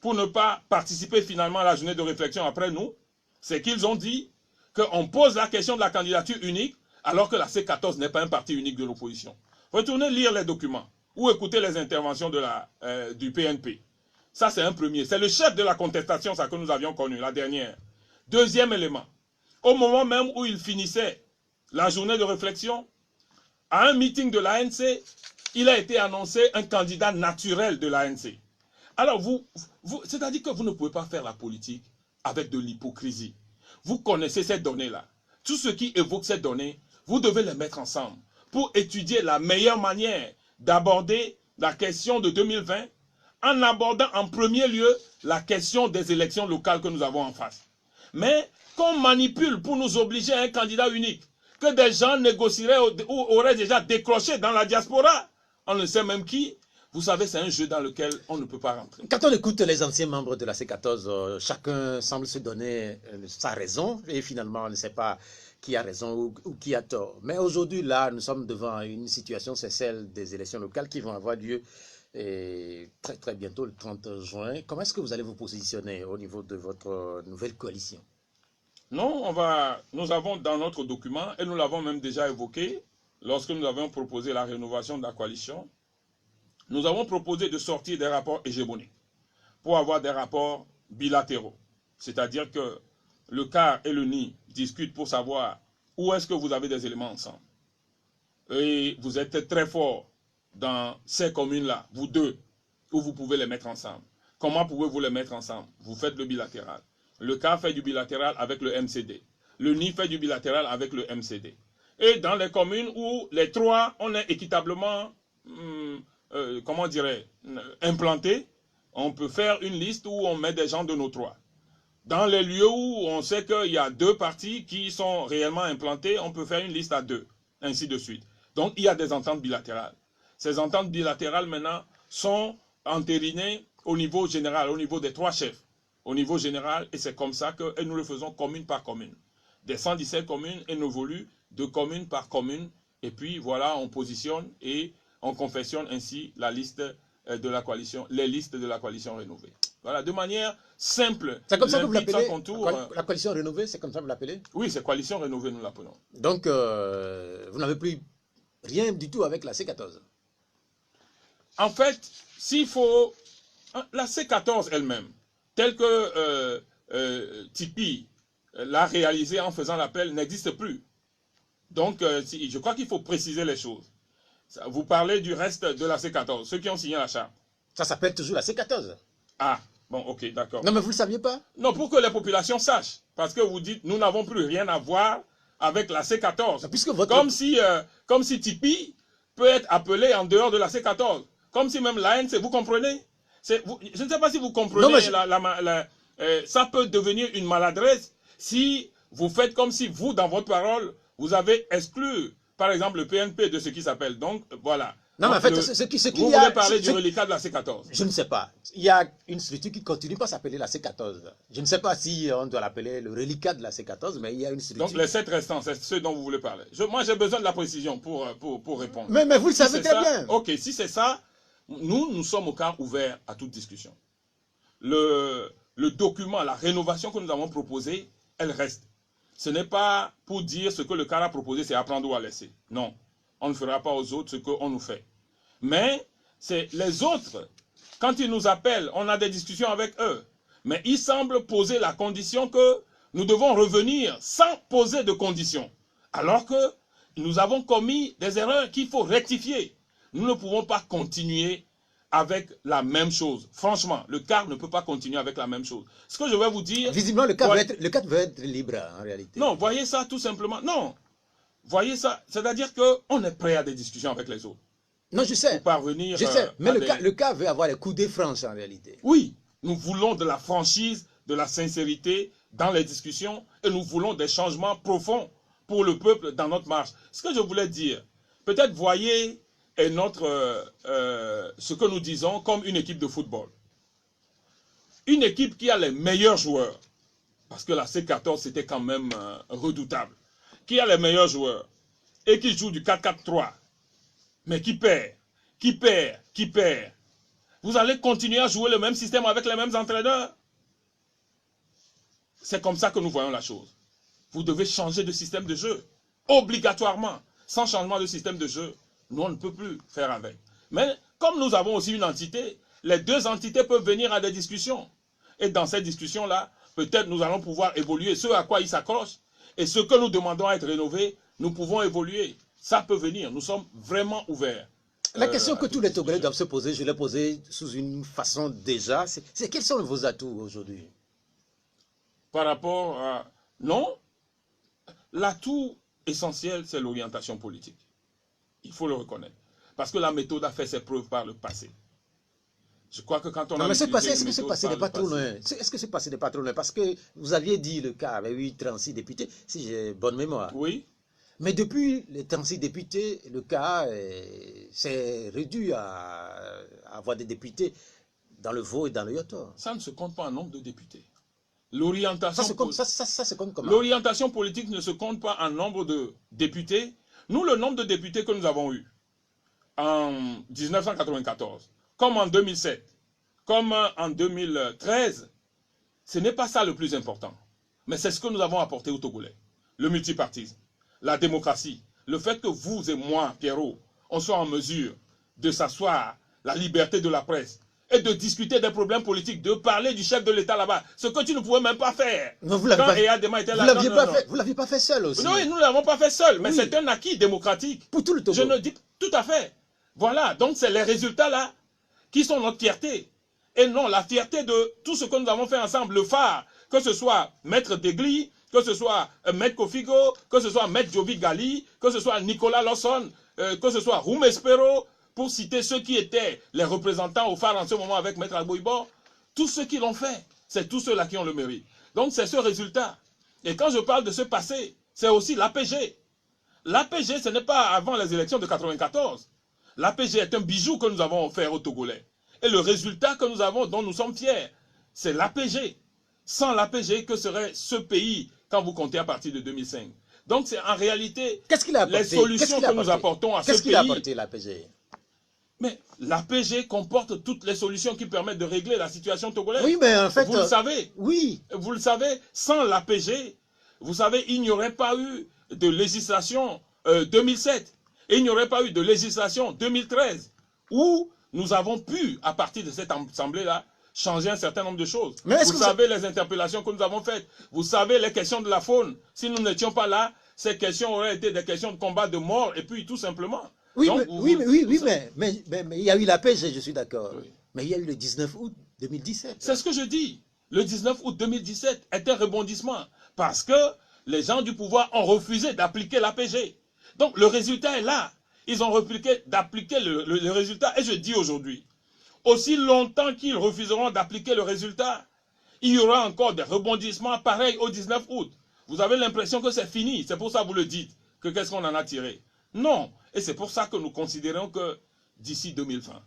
pour ne pas participer finalement à la journée de réflexion après nous, c'est qu'ils ont dit qu'on pose la question de la candidature unique alors que la C14 n'est pas un parti unique de l'opposition. Retournez lire les documents ou écouter les interventions du PNP. Ça, c'est un premier. C'est le chef de la contestation, ça que nous avions connu, la dernière. Deuxième élément. Au moment même où il finissait la journée de réflexion, à un meeting de l'ANC, il a été annoncé un candidat naturel de l'ANC. Alors, c'est-à-dire que vous ne pouvez pas faire la politique avec de l'hypocrisie. Vous connaissez ces données-là. Tout ce qui évoque ces données, vous devez les mettre ensemble pour étudier la meilleure manière d'aborder la question de 2020 en abordant en premier lieu la question des élections locales que nous avons en face. Mais qu'on manipule pour nous obliger à un candidat unique, que des gens négocieraient ou auraient déjà décroché dans la diaspora, on ne sait même qui. Vous savez, c'est un jeu dans lequel on ne peut pas rentrer. Quand on écoute les anciens membres de la C14, chacun semble se donner sa raison et finalement on ne sait pas qui a raison ou qui a tort. Mais aujourd'hui, là, nous sommes devant une situation, c'est celle des élections locales qui vont avoir lieu très très bientôt, le 30 juin. Comment est-ce que vous allez vous positionner au niveau de votre nouvelle coalition? Non, nous avons dans notre document, et nous l'avons même déjà évoqué, lorsque nous avons proposé la rénovation de la coalition, nous avons proposé de sortir des rapports hégémoniques pour avoir des rapports bilatéraux. C'est-à-dire que le CAR et le NI discutent pour savoir où est-ce que vous avez des éléments ensemble. Et vous êtes très fort dans ces communes-là, vous deux, où vous pouvez les mettre ensemble. Comment pouvez-vous les mettre ensemble? Vous faites le bilatéral. Le CAR fait du bilatéral avec le MCD. Le NI fait du bilatéral avec le MCD. Et dans les communes où les trois, on est équitablement, implantés, on peut faire une liste où on met des gens de nos trois. Dans les lieux où on sait qu'il y a deux partis qui sont réellement implantés, on peut faire une liste à deux, ainsi de suite. Donc il y a des ententes bilatérales. Ces ententes bilatérales maintenant sont entérinées au niveau général, au niveau des trois chefs. Au niveau général, et c'est comme ça que nous le faisons commune par commune. Des 117 communes, elles évoluent de commune par commune, et puis voilà, on positionne et on confectionne ainsi la liste de la coalition, les listes de la coalition rénovée. Voilà, de manière simple. C'est comme ça que vous l'appelez, la coalition rénovée, c'est comme ça que vous l'appelez? Oui, c'est coalition rénovée, nous l'appelons. Donc, vous n'avez plus rien du tout avec la C14? En fait, s'il faut... La C14 elle-même, telle que Tipeee l'a réalisée en faisant l'appel, n'existe plus. Donc, je crois qu'il faut préciser les choses. Vous parlez du reste de la C14, ceux qui ont signé la charte. Ça s'appelle toujours la C14. Ah, bon, ok, d'accord. Non, mais vous ne le saviez pas? Non, pour que les populations sachent. Parce que vous dites, nous n'avons plus rien à voir avec la C14. Puisque votre... comme si Tipeee peut être appelé en dehors de la C14. Comme si même l'ANC, vous comprenez? Je ne sais pas si vous comprenez, non, ça peut devenir une maladresse si vous faites comme si vous, dans votre parole, vous avez exclu, par exemple, le PNP de ce qui s'appelle. Donc, voilà. Non, mais en fait, vous voulez parler du reliquat de la C14? Je ne sais pas. Il y a une structure qui continue pas à s'appeler la C14. Je ne sais pas si on doit l'appeler le reliquat de la C14, mais il y a une structure... Donc, les 7 restants, c'est ceux dont vous voulez parler. Moi, j'ai besoin de la précision pour répondre. Mais vous le savez très bien. Ok, si c'est ça... Nous sommes au cas ouvert à toute discussion. Le document, la rénovation que nous avons proposée, elle reste. Ce n'est pas pour dire ce que le CAR a proposé, c'est à prendre ou à laisser. Non, on ne fera pas aux autres ce qu'on nous fait. Mais c'est les autres, quand ils nous appellent, on a des discussions avec eux. Mais ils semblent poser la condition que nous devons revenir sans poser de conditions. Alors que nous avons commis des erreurs qu'il faut rectifier. Nous ne pouvons pas continuer avec la même chose. Franchement, le CAR ne peut pas continuer avec la même chose. Ce que je vais vous dire... Visiblement, le CAR veut être libre, en réalité. Non, voyez ça tout simplement. Non, voyez ça, c'est-à-dire qu'on est prêt à des discussions avec les autres. Non, je sais. Pour parvenir, je sais, mais le CAR veut avoir les coups de franche, en réalité. Oui, nous voulons de la franchise, de la sincérité dans les discussions et nous voulons des changements profonds pour le peuple dans notre marche. Ce que je voulais dire, peut-être voyez ce que nous disons comme une équipe de football. Une équipe qui a les meilleurs joueurs, parce que la C14 c'était quand même redoutable, qui a les meilleurs joueurs et qui joue du 4-4-3, mais qui perd. Vous allez continuer à jouer le même système avec les mêmes entraîneurs. C'est comme ça que nous voyons la chose. Vous devez changer de système de jeu, obligatoirement. Sans changement de système de jeu, nous on ne peut plus faire avec. Mais comme nous avons aussi une entité, les deux entités peuvent venir à des discussions. Et dans ces discussions-là, peut-être nous allons pouvoir évoluer. Ce à quoi ils s'accrochent et ce que nous demandons à être rénové, nous pouvons évoluer. Ça peut venir. Nous sommes vraiment ouverts. La question que tous les Togolais doivent se poser, je l'ai posée sous une façon déjà, c'est quels sont vos atouts aujourd'hui? Par rapport à... Non, l'atout essentiel, c'est l'orientation politique. Il faut le reconnaître. Parce que la méthode a fait ses preuves par le passé. Je crois que quand on a... mais c'est passé, est-ce que c'est passé n'est pas trop loin? Est-ce que c'est passé n'est pas trop loin? Parce que vous aviez dit le cas avait eu 36 députés, si j'ai bonne mémoire. Oui. Mais depuis les 36 députés, le cas s'est réduit à avoir des députés dans le Vaud et dans le Yoto. Ça ne se compte pas en nombre de députés. L'orientation... Ça se compte comment? L'orientation politique ne se compte pas en nombre de députés. Nous, le nombre de députés que nous avons eu en 1994, comme en 2007, comme en 2013, ce n'est pas ça le plus important. Mais c'est ce que nous avons apporté aux Togolais. Le multipartisme, la démocratie, le fait que vous et moi, Pierrot, on soit en mesure de s'asseoir, la liberté de la presse, et de discuter des problèmes politiques, de parler du chef de l'État là-bas, ce que tu ne pouvais même pas faire. Non, vous l'aviez pas fait seul aussi. Non, nous ne l'avons pas fait seul, mais c'est un acquis démocratique. Pour tout le Togo. Je ne dis tout à fait. Voilà, donc c'est les résultats là qui sont notre fierté. Et non, la fierté de tout ce que nous avons fait ensemble, le phare, que ce soit Maître Degli, que ce soit Maître Kofigo, que ce soit Maître Jovi Gali, que ce soit Nicolas Lawson, que ce soit Roum Espero, pour citer ceux qui étaient les représentants au phare en ce moment avec Maître Agboibo, tous ceux qui l'ont fait, c'est tous ceux-là qui ont le mérite. Donc c'est ce résultat. Et quand je parle de ce passé, c'est aussi l'APG. L'APG, ce n'est pas avant les élections de 94. L'APG est un bijou que nous avons offert aux Togolais. Et le résultat que nous avons, dont nous sommes fiers, c'est l'APG. Sans l'APG, que serait ce pays quand vous comptez à partir de 2005? Donc c'est en réalité les solutions que nous apportons à ce pays. Qu'est-ce qu'il a apporté l'APG? Mais l'APG comporte toutes les solutions qui permettent de régler la situation togolaise. Oui, mais en fait... Vous le savez. Oui. Vous le savez, sans l'APG, vous savez, il n'y aurait pas eu de législation 2007. Et il n'y aurait pas eu de législation 2013. Où nous avons pu, à partir de cette assemblée-là, changer un certain nombre de choses. Vous savez les interpellations que nous avons faites. Vous savez les questions de la faune. Si nous n'étions pas là, ces questions auraient été des questions de combat, de mort, et puis tout simplement... Oui, mais il y a eu l'APG, je suis d'accord. Oui. Mais il y a eu le 19 août 2017. C'est ce que je dis. Le 19 août 2017 est un rebondissement. Parce que les gens du pouvoir ont refusé d'appliquer l'APG. Donc le résultat est là. Ils ont refusé d'appliquer le résultat. Et je dis aujourd'hui, aussi longtemps qu'ils refuseront d'appliquer le résultat, il y aura encore des rebondissements pareils au 19 août. Vous avez l'impression que c'est fini. C'est pour ça que vous le dites. Que qu'est-ce qu'on en a tiré? Non. Et c'est pour ça que nous considérons que d'ici 2020,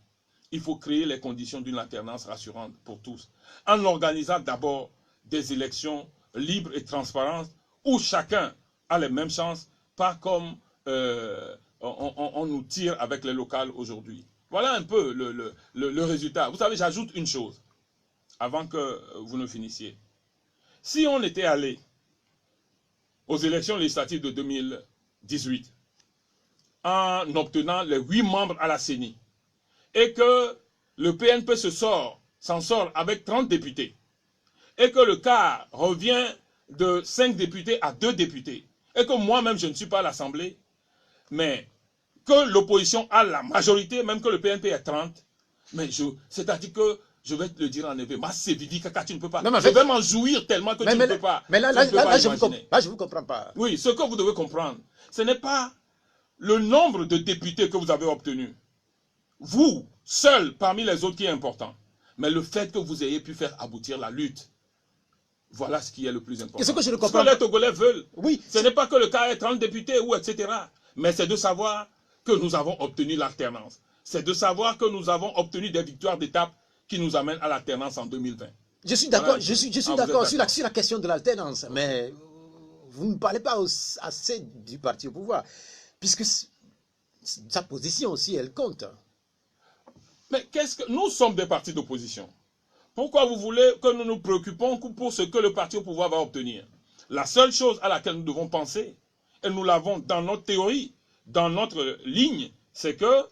il faut créer les conditions d'une alternance rassurante pour tous, en organisant d'abord des élections libres et transparentes où chacun a les mêmes chances, pas comme on nous tire avec les locales aujourd'hui. Voilà un peu le résultat. Vous savez, j'ajoute une chose, avant que vous ne finissiez. Si on était allé aux élections législatives de 2018, en obtenant les 8 membres à la CENI, et que le PNP s'en sort avec 30 députés, et que le CAR revient de 5 députés à 2 députés, et que moi-même je ne suis pas à l'Assemblée, mais que l'opposition a la majorité, même que le PNP est 30, Mais c'est-à-dire que, je vais te le dire en effet, ma sévidi, caca, tu ne peux pas. Non, mais en Je fait, vais m'en jouir tellement que tu ne peux pas. mais là, Tu ne peux pas imaginer. je vous comprends pas. Oui, ce que vous devez comprendre, ce n'est pas le nombre de députés que vous avez obtenu. Vous, seul parmi les autres qui est important. Mais le fait que vous ayez pu faire aboutir la lutte. Voilà ce qui est le plus important. Ce que je ne Ce comprends que les pas. Togolais veulent, Oui. ce n'est pas que le cas est 30 députés ou etc. Mais c'est de savoir que nous avons obtenu l'alternance. C'est de savoir que nous avons obtenu des victoires d'étape qui nous amènent à l'alternance en 2020. Je suis d'accord, Voilà. je suis Ah, d'accord sur la question de l'alternance, mais vous ne parlez pas assez du parti au pouvoir, puisque sa position aussi, elle compte. Mais qu'est-ce que nous sommes des partis d'opposition? Pourquoi vous voulez que nous nous préoccupons pour ce que le parti au pouvoir va obtenir? La seule chose à laquelle nous devons penser, et nous l'avons dans notre théorie, dans notre ligne, c'est que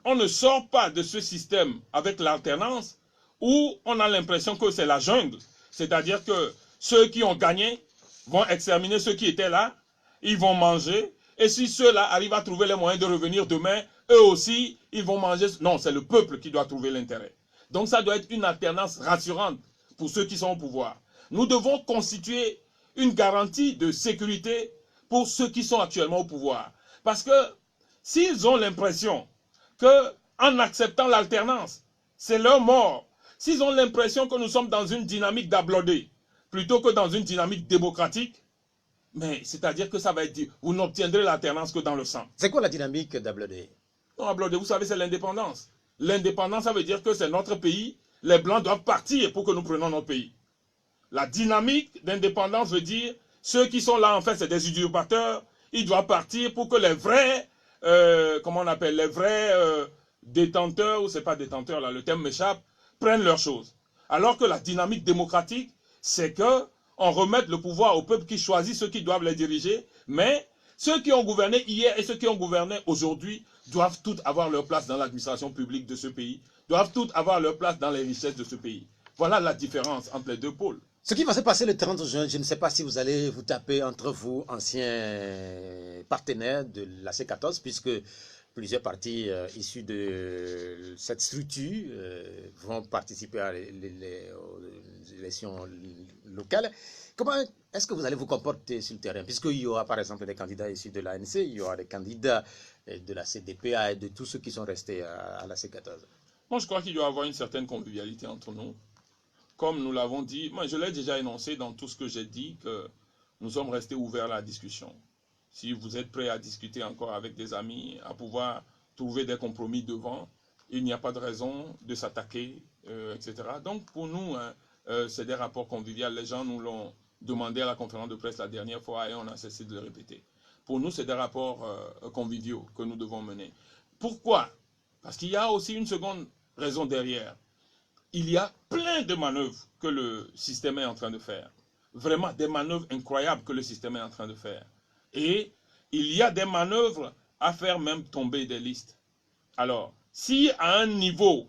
on ne sort pas de ce système avec l'alternance où on a l'impression que c'est la jungle. C'est-à-dire que ceux qui ont gagné vont exterminer ceux qui étaient là, ils vont manger, et si ceux-là arrivent à trouver les moyens de revenir demain, eux aussi, ils vont manger. Non, c'est le peuple qui doit trouver l'intérêt. Donc ça doit être une alternance rassurante pour ceux qui sont au pouvoir. Nous devons constituer une garantie de sécurité pour ceux qui sont actuellement au pouvoir. Parce que s'ils ont l'impression qu'en acceptant l'alternance, c'est leur mort, s'ils ont l'impression que nous sommes dans une dynamique d'ablaudé, plutôt que dans une dynamique démocratique, mais c'est-à-dire que ça va être dit, vous n'obtiendrez l'alternance que dans le sang. C'est quoi la dynamique d'Ablaudé? Non, Ablaudé, vous savez, c'est l'indépendance. L'indépendance, ça veut dire que c'est notre pays. Les Blancs doivent partir pour que nous prenions notre pays. La dynamique d'indépendance veut dire, ceux qui sont là, en fait, c'est des usurpateurs. Ils doivent partir pour que les vrais, comment on appelle, les vrais détenteurs, ou c'est pas détenteurs, là, le terme m'échappe, prennent leurs choses. Alors que la dynamique démocratique, c'est que on remette le pouvoir au peuple qui choisit ceux qui doivent les diriger, mais ceux qui ont gouverné hier et ceux qui ont gouverné aujourd'hui doivent tous avoir leur place dans l'administration publique de ce pays, doivent tous avoir leur place dans les richesses de ce pays. Voilà la différence entre les deux pôles. Ce qui va se passer le 30 juin, je ne sais pas si vous allez vous taper entre vous, anciens partenaires de la C14, puisque plusieurs partis issus de cette structure vont participer aux élections locales. Comment est-ce que vous allez vous comporter sur le terrain? Puisqu'il y aura par exemple des candidats issus de l'ANC, il y aura des candidats de la CDPA et de tous ceux qui sont restés à la C14. Moi, je crois qu'il doit y avoir une certaine convivialité entre nous. Comme nous l'avons dit, moi je l'ai déjà énoncé dans tout ce que j'ai dit, que nous sommes restés ouverts à la discussion. Si vous êtes prêts à discuter encore avec des amis, à pouvoir trouver des compromis devant, il n'y a pas de raison de s'attaquer, etc. Donc pour nous, c'est des rapports conviviaux. Les gens nous l'ont demandé à la conférence de presse la dernière fois et on a cessé de le répéter. Pour nous, c'est des rapports conviviaux que nous devons mener. Pourquoi? Parce qu'il y a aussi une seconde raison derrière. Il y a plein de manœuvres que le système est en train de faire. Vraiment des manœuvres incroyables que le système est en train de faire. Et il y a des manœuvres à faire même tomber des listes. Alors, si à un niveau,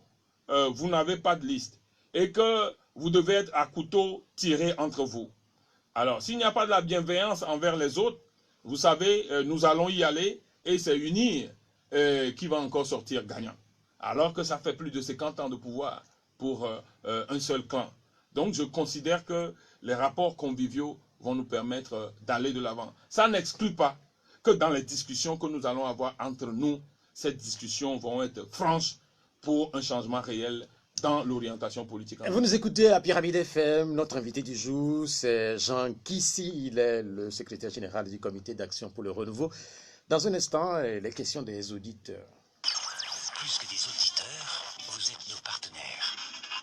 vous n'avez pas de liste et que vous devez être à couteau tiré entre vous, alors s'il n'y a pas de la bienveillance envers les autres, vous savez, nous allons y aller et c'est unir qui va encore sortir gagnant. Alors que ça fait plus de 50 ans de pouvoir pour un seul clan. Donc je considère que les rapports conviviaux vont nous permettre d'aller de l'avant. Ça n'exclut pas que dans les discussions que nous allons avoir entre nous, ces discussions vont être franches pour un changement réel dans l'orientation politique. Vous nous écoutez à Pyramide FM. Notre invité du jour, c'est Jean Kissi. Il est le secrétaire général du comité d'action pour le renouveau. Dans un instant, les questions des auditeurs. Plus que des auditeurs, vous êtes nos partenaires.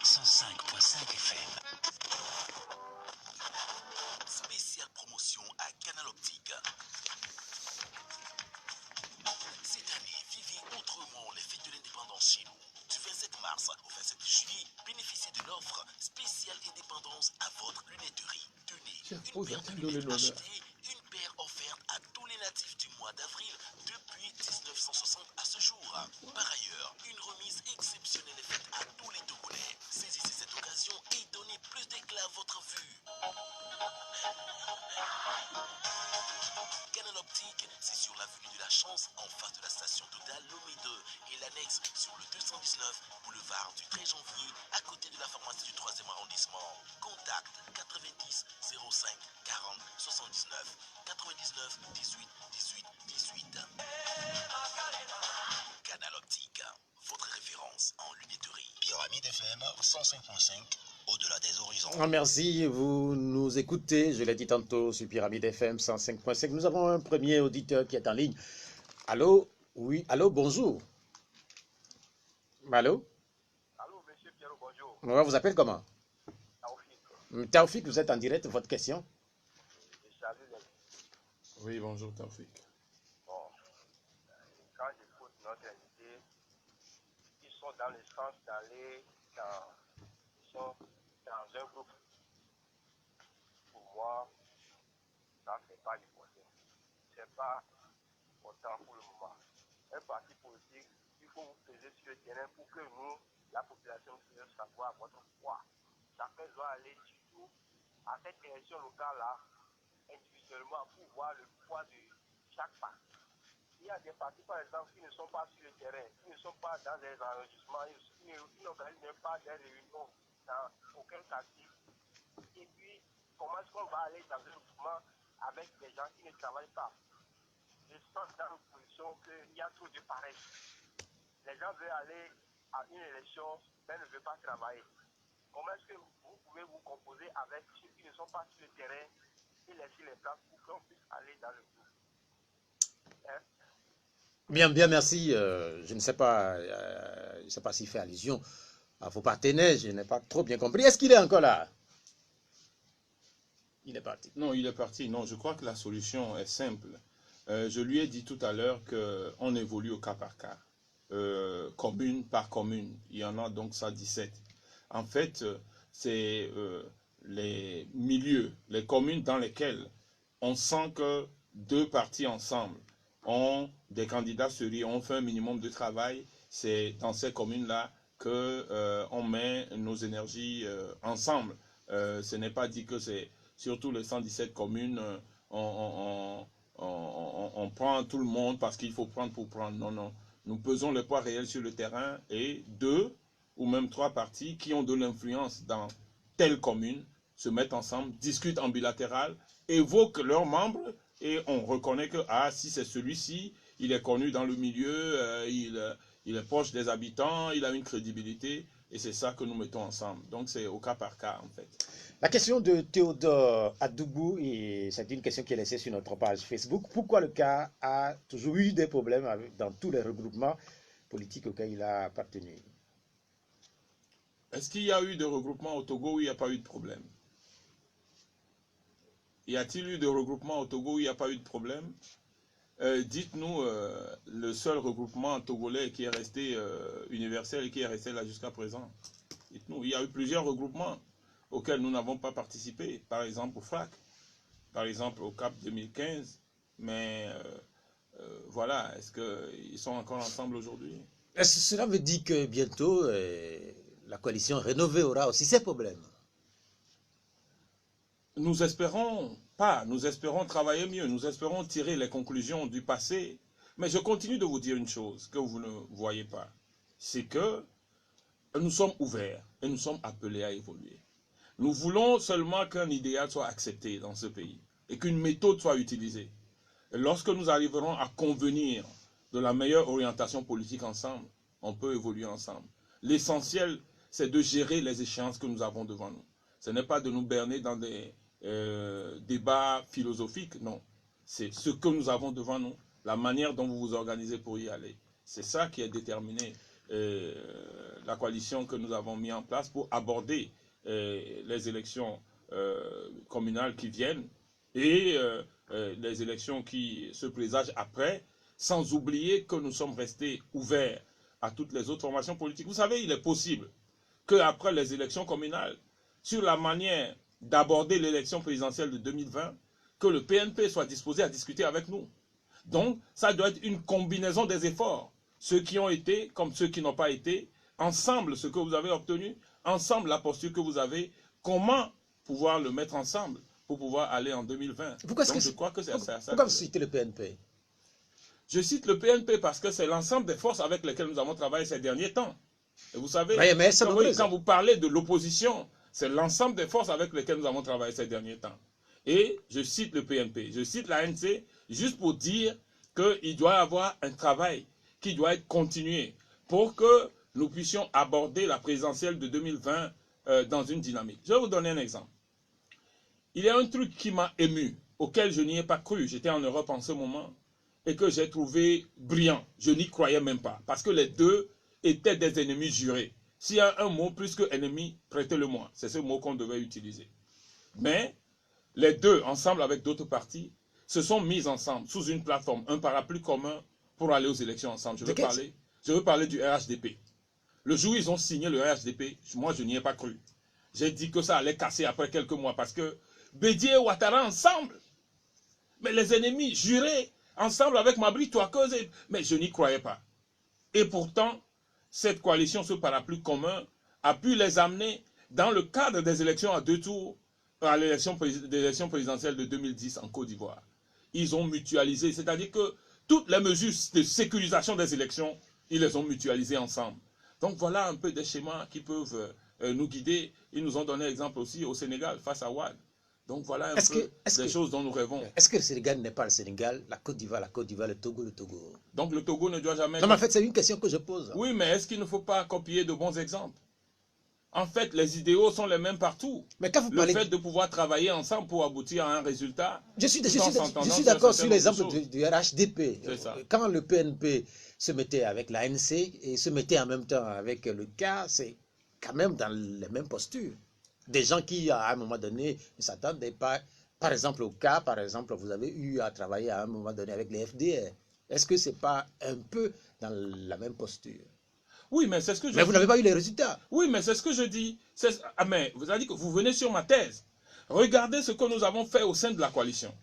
105.5 FM. Spéciale promotion à Canal Optique. Cette année, vivez autrement les fêtes de l'indépendance chez nous. Du 27 mars au 27 juillet, bénéficiez d'une offre spéciale indépendance à votre lunetterie. Tenez, une paire de lunettes achetée, une paire offerte à tous les natifs du mois d'avril depuis 1960 à ce jour. Par ailleurs, une remise exceptionnelle est faite à tous les Togolais. Saisissez cette occasion et donnez plus d'éclat à votre vue. Canal Optique, c'est sur l'avenue de la Chance, en face de la station Total Lomé 2 et l'annexe sur le 219 Merci, vous nous écoutez, je l'ai dit tantôt sur Pyramide FM 105.5. Nous avons un premier auditeur qui est en ligne. Allô? Oui, allô, bonjour. Allô? Allô, monsieur Pierrot, bonjour. On vous appelle comment? Taoufik, Taoufik, vous êtes en direct, votre question? je salue les... Oui, bonjour Taoufik. Bon, quand j'écoute notre invité, ils sont dans le sens d'aller ils sont dans un groupe. Pour moi, ça ne fait pas du côté. Ce n'est pas autant pour le moment. Un parti politique, il faut vous peser sur le terrain pour que nous, la population, puisse savoir votre poids. Chacun doit aller surtout à cette élection locale-là, individuellement, pour voir le poids de chaque parti. Il y a des partis, par exemple, qui ne sont pas sur le terrain, qui ne sont pas dans les enregistrements, ils n'organisent même pas des réunions dans aucun quartier. Et puis, comment est-ce qu'on va aller dans un mouvement avec des gens qui ne travaillent pas? Je sens dans l'opposition qu'il y a trop de paresse. Les gens veulent aller à une élection, mais ne veulent pas travailler. Comment est-ce que vous pouvez vous composer avec ceux qui ne sont pas sur le terrain et laisser les places pour qu'on puisse aller dans le groupe? Hein? Bien, bien, merci. Je ne sais pas, s'il fait allusion à vos partenaires, je n'ai pas trop bien compris. Est-ce qu'il est encore là? Il est parti. Non, il est parti. Non, je crois que la solution est simple. Je lui ai dit tout à l'heure qu'on évolue au cas par cas, commune par commune. Il y en a donc 117. En fait, c'est les milieux, les communes dans lesquelles on sent que deux partis ensemble ont des candidats sérieux, ont fait un minimum de travail. C'est dans ces communes-là qu'on met nos énergies ensemble. Ce n'est pas dit que c'est surtout les 117 communes, on prend tout le monde parce qu'il faut prendre pour prendre. Non, non. Nous pesons le poids réel sur le terrain et deux ou même trois partis qui ont de l'influence dans telle commune se mettent ensemble, discutent en bilatéral, évoquent leurs membres et on reconnaît que si c'est celui-ci, il est connu dans le milieu, il est proche des habitants, il a une crédibilité et c'est ça que nous mettons ensemble. Donc c'est au cas par cas en fait. La question de Théodore Adoubou, c'est une question qui est laissée sur notre page Facebook. Pourquoi le cas a toujours eu des problèmes dans tous les regroupements politiques auxquels il a appartenu? Est-ce qu'il y a eu de regroupement au Togo où il n'y a pas eu de problème? Y a-t-il eu de regroupement au Togo où il n'y a pas eu de problème? Dites-nous le seul regroupement togolais qui est resté universel et qui est resté là jusqu'à présent. Dites-nous, il y a eu plusieurs regroupements auxquels nous n'avons pas participé, par exemple au FRAC, par exemple au CAP 2015, mais voilà, est-ce qu'ils sont encore ensemble aujourd'hui? Est-ce que cela veut dire que bientôt la coalition rénovée aura aussi ses problèmes? Nous espérons pas, nous espérons travailler mieux, nous espérons tirer les conclusions du passé, mais je continue de vous dire une chose que vous ne voyez pas, c'est que nous sommes ouverts et nous sommes appelés à évoluer. Nous voulons seulement qu'un idéal soit accepté dans ce pays et qu'une méthode soit utilisée. Et lorsque nous arriverons à convenir de la meilleure orientation politique ensemble, on peut évoluer ensemble. L'essentiel, c'est de gérer les échéances que nous avons devant nous. Ce n'est pas de nous berner dans des débats philosophiques, non. C'est ce que nous avons devant nous, la manière dont vous vous organisez pour y aller. C'est ça qui a déterminé la coalition que nous avons mis en place pour aborder les élections communales qui viennent et les élections qui se présagent après, sans oublier que nous sommes restés ouverts à toutes les autres formations politiques. Vous savez, il est possible qu'après les élections communales, sur la manière d'aborder l'élection présidentielle de 2020, que le PNP soit disposé à discuter avec nous. Donc, ça doit être une combinaison des efforts. Ceux qui ont été, comme ceux qui n'ont pas été, ensemble ce que vous avez obtenu, ensemble la posture que vous avez, comment pouvoir le mettre ensemble pour pouvoir aller en 2020. Pourquoi je crois que c'est ça. Pourquoi vous citez le PNP? Je cite le PNP parce que c'est l'ensemble des forces avec lesquelles nous avons travaillé ces derniers temps. Et vous savez, quand vous parlez de l'opposition, c'est l'ensemble des forces avec lesquelles nous avons travaillé ces derniers temps. Et je cite le PNP, je cite l'ANC, juste pour dire qu'il doit y avoir un travail qui doit être continué pour que nous puissions aborder la présidentielle de 2020 dans une dynamique. Je vais vous donner un exemple. Il y a un truc qui m'a ému, auquel je n'y ai pas cru. J'étais en Europe en ce moment et que j'ai trouvé brillant. Je n'y croyais même pas parce que les deux étaient des ennemis jurés. S'il y a un mot plus que ennemi, prêtez-le-moi. C'est ce mot qu'on devait utiliser. Mais les deux, ensemble avec d'autres partis, se sont mis ensemble sous une plateforme, un parapluie commun pour aller aux élections ensemble. Je veux parler du RHDP. Le jour où ils ont signé le RHDP, moi je n'y ai pas cru. J'ai dit que ça allait casser après quelques mois parce que Bédié et Ouattara ensemble, mais les ennemis jurés ensemble avec Mabri Touakoze, mais je n'y croyais pas. Et pourtant, cette coalition, ce parapluie commun, a pu les amener dans le cadre des élections à 2 tours à l'élection présidentielle de 2010 en Côte d'Ivoire. Ils ont mutualisé, c'est-à-dire que toutes les mesures de sécurisation des élections, ils les ont mutualisées ensemble. Donc voilà un peu des schémas qui peuvent nous guider. Ils nous ont donné l'exemple aussi au Sénégal face à Ouad. Donc voilà un peu des choses dont nous rêvons. Est-ce que le Sénégal n'est pas le Sénégal, la Côte d'Ivoire, le Togo, le Togo? Donc le Togo ne doit jamais... Non, mais en fait, c'est une question que je pose. Oui, mais est-ce qu'il ne faut pas copier de bons exemples? En fait, les idéaux sont les mêmes partout. Mais quand vous parlez... Le fait de pouvoir travailler ensemble pour aboutir à un résultat... Je suis d'accord sur l'exemple du RHDP. Ça. Quand le PNP se mettait avec l'ANC et se mettait en même temps avec le cas, c'est quand même dans les mêmes postures. Des gens qui, à un moment donné, ne s'attendaient pas. Par exemple, au cas, vous avez eu à travailler à un moment donné avec les FDR. Est-ce que ce n'est pas un peu dans la même posture? Oui, mais c'est ce que je dis. Mais vous n'avez pas eu les résultats. Oui, mais c'est ce que je dis. Ah, mais vous avez dit que vous venez sur ma thèse. Regardez ce que nous avons fait au sein de la coalition.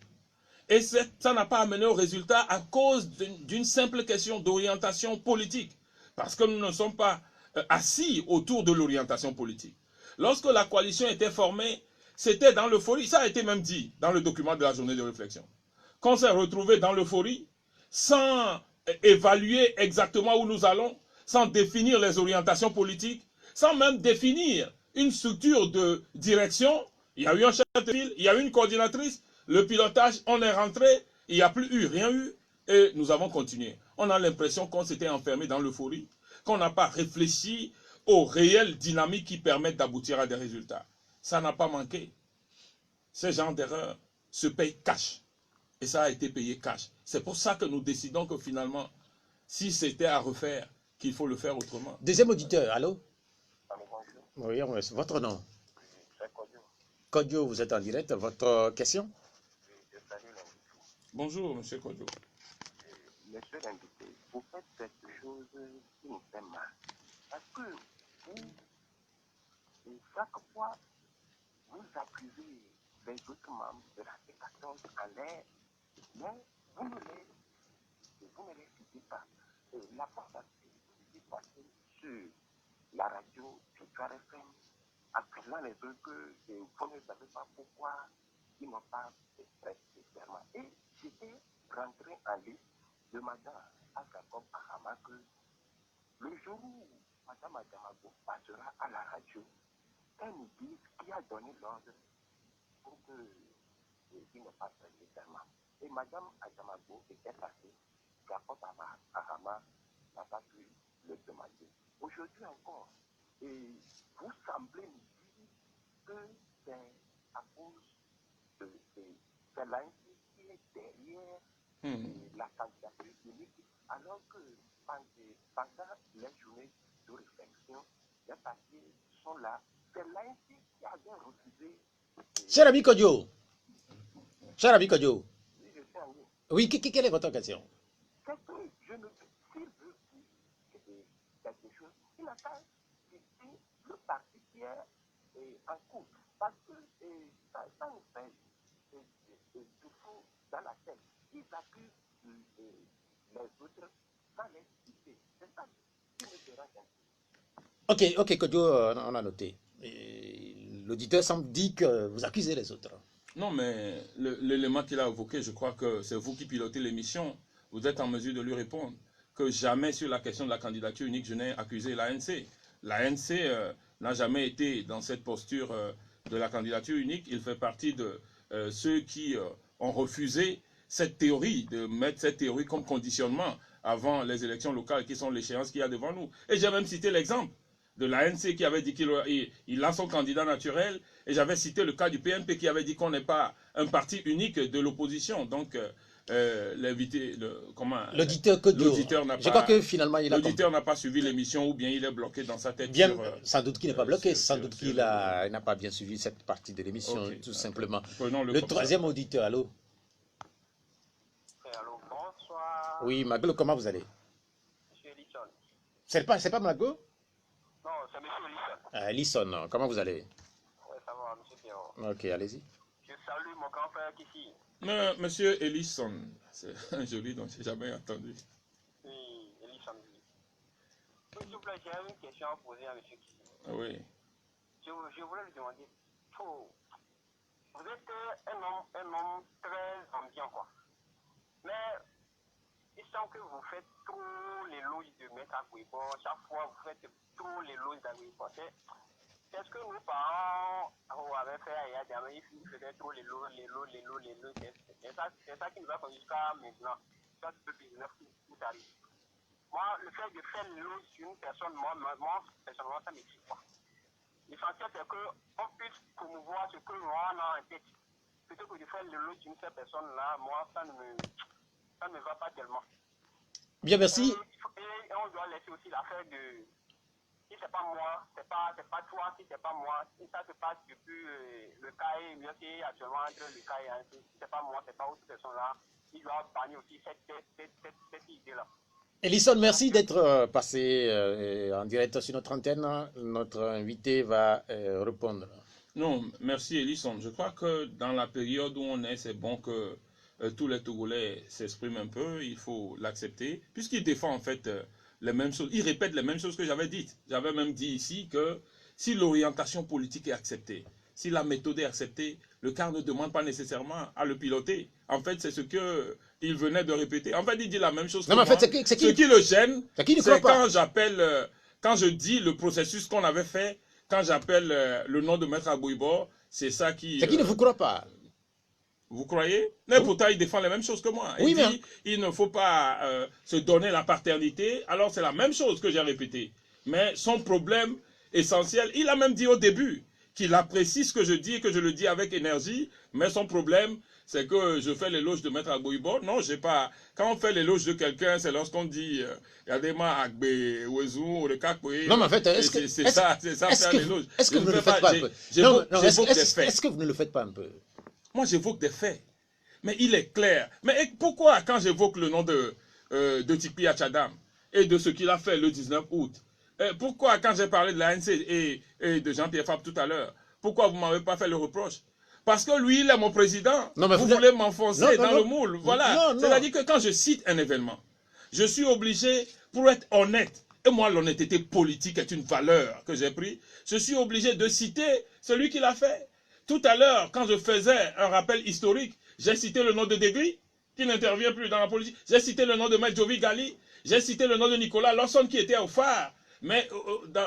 Et ça n'a pas amené au résultat à cause d'une simple question d'orientation politique. Parce que nous ne sommes pas assis autour de l'orientation politique. Lorsque la coalition était formée, c'était dans l'euphorie. Ça a été même dit dans le document de la journée de réflexion. Qu'on s'est retrouvé dans l'euphorie, sans évaluer exactement où nous allons, sans définir les orientations politiques, sans même définir une structure de direction. Il y a eu un chef de file, il y a eu une coordinatrice, le pilotage, on est rentré, il n'y a plus rien eu, et nous avons continué. On a l'impression qu'on s'était enfermé dans l'euphorie, qu'on n'a pas réfléchi aux réelles dynamiques qui permettent d'aboutir à des résultats. Ça n'a pas manqué. Ce genre d'erreur se paye cash. Et ça a été payé cash. C'est pour ça que nous décidons que finalement, si c'était à refaire, qu'il faut le faire autrement. Deuxième auditeur, allô? Allô, bonjour. Oui, votre nom? C'est Kodio. Kodio, vous êtes en direct. Votre question? Je salue l'invité. Bonjour, M. Kodio. Monsieur l'invité, vous faites quelque chose qui nous fait mal. Parce que vous, chaque fois, vous accusez les autres membres de la C14 en l'air, mais vous ne les citez pas. Et la fois passée, vous êtes passé sur la radio Victoire FM, appelant les autres que vous ne savez pas pourquoi ils n'ont pas prêté serment. Et j'étais rentré en liste de Madame Jacob Ahama que le jour où Madame Adjamago passera à la radio, elle nous dit qui a donné l'ordre pour qu'il n'ait pas prêté serment. Et Madame Adjamago était passée, Jacob Ahama n'a pas pu le demander. Aujourd'hui encore, et vous semblez nous dire que c'est à cause de l'ANC qui est derrière la candidature unique, alors que pendant les journées de réflexion, les papiers sont là. C'est l'ANC qui avait refusé. Cher ami Kodio. Cher ami Kodio. Oui, je suis en ligne. Oui, quelle est votre question? C'est que je ne peux s'il veut dire quelque chose, il n'a pas cité le parti qui est en cours. Parce que ça nous fait du fou dans la tête. Ils accusent les autres sans les citer. C'est ça qui me dérange un peu. Ok, Kodio, on a noté. L'auditeur semble dire que vous accusez les autres. Non, mais l'élément qu'il a évoqué, je crois que c'est vous qui pilotez l'émission. Vous êtes en mesure de lui répondre. Que jamais sur la question de la candidature unique, je n'ai accusé l'ANC. L'ANC n'a jamais été dans cette posture de la candidature unique. Il fait partie de ceux qui ont refusé cette théorie, de mettre cette théorie comme conditionnement avant les élections locales qui sont l'échéance qu'il y a devant nous. Et j'ai même cité l'exemple de l'ANC qui avait dit qu'il a son candidat naturel, et j'avais cité le cas du PNP qui avait dit qu'on n'est pas un parti unique de l'opposition. Donc, l'auditeur n'a Je crois que finalement, il a l'auditeur n'a pas suivi l'émission ou bien il est bloqué dans sa tête. Bien, sans doute qu'il n'est pas bloqué, sans doute qu'il n'a pas bien suivi cette partie de l'émission, Okay, tout simplement. Le troisième auditeur, allô? Allô, bonsoir. Oui, Mago, comment vous allez? Monsieur Ellison. C'est pas Mago? Non, c'est Monsieur Ellison. Ellison, comment vous allez? Oui, ça va, Monsieur Pierrot. Ok, allez-y. Je salue mon grand frère Kissi. Monsieur Ellison, c'est un joli nom, je n'ai jamais entendu. Oui, Ellison. Oui, s'il vous plaît, j'ai une question à poser à Monsieur Kissi. Oui. Je voulais lui demander, vous êtes un homme très ambiant, quoi. Mais il semble que vous faites trop l'éloge de Maître Agbouibor. Chaque fois, vous faites trop l'éloge d'Agbouibor. C'est ce que nos parents avaient fait à Yadama. Ils faisaient trop l'éloge. C'est ça qui nous a conduit jusqu'à maintenant. Ça, c'est depuis 19 tout arrive. Moi, le fait de faire l'éloge sur une personne, moi personnellement, ça m'écrit pas. L'essentiel, c'est qu'on puisse promouvoir ce que moi, on a en tête. Plutôt que de faire l'éloge d'une seule personne-là, moi, ça ne me va pas tellement. Bien, merci. Et on doit laisser aussi l'affaire de... Si c'est pas moi, c'est pas toi, si c'est pas moi, si ça se passe depuis le CAE, mieux c'est actuellement entre le CAE et si c'est pas moi, c'est pas autre personne-là, il doit bannir aussi cette idée-là. Ellison, merci d'être passé en direct sur notre antenne. Notre invité va répondre. Non, merci Ellison. Je crois que dans la période où on est, c'est bon que tous les Togolais s'expriment un peu, il faut l'accepter, puisqu'il défend en fait les mêmes choses, il répète les mêmes choses que j'avais dites. J'avais même dit ici que si l'orientation politique est acceptée, si la méthode est acceptée, le CAR ne demande pas nécessairement à le piloter. En fait, c'est ce qu'il venait de répéter. En fait, il dit la même chose que moi. En fait, ce qui le gêne, c'est quand je dis le processus qu'on avait fait, quand j'appelle le nom de Maître Agbouibor, c'est ça qui... C'est qui ne vous croit pas. Vous croyez? Mais pourtant, il défend les mêmes choses que moi. Il dit il ne faut pas se donner la paternité. Alors, c'est la même chose que j'ai répété. Mais son problème essentiel, il a même dit au début qu'il apprécie ce que je dis et que je le dis avec énergie. Mais son problème, c'est que je fais l'éloge de Maître Agbouibor. Non, j'ai pas... Quand on fait l'éloge de quelqu'un, c'est lorsqu'on dit Yadema Agbe Wezou ou le Kakwe. Non, mais en fait, c'est ça faire l'éloge. Est-ce que vous ne le faites pas un peu? Est-ce que vous ne le faites pas un peu? Moi, j'évoque des faits. Mais il est clair. Mais pourquoi, quand j'évoque le nom de Tipi Achadam et de ce qu'il a fait le 19 août, pourquoi, quand j'ai parlé de l'ANC et de Jean-Pierre Fabre tout à l'heure, pourquoi vous ne m'avez pas fait le reproche? Parce que lui, il est mon président. Non, mais vous voulez m'enfoncer dans le moule. Voilà. C'est-à-dire que quand je cite un événement, je suis obligé, pour être honnête, et moi, l'honnêteté politique est une valeur que j'ai prise, je suis obligé de citer celui qui l'a fait. Tout à l'heure, quand je faisais un rappel historique, j'ai cité le nom de Degri, qui n'intervient plus dans la politique. J'ai cité le nom de Maître Jovi Gali. J'ai cité le nom de Nicolas Lawson, qui était au phare, mais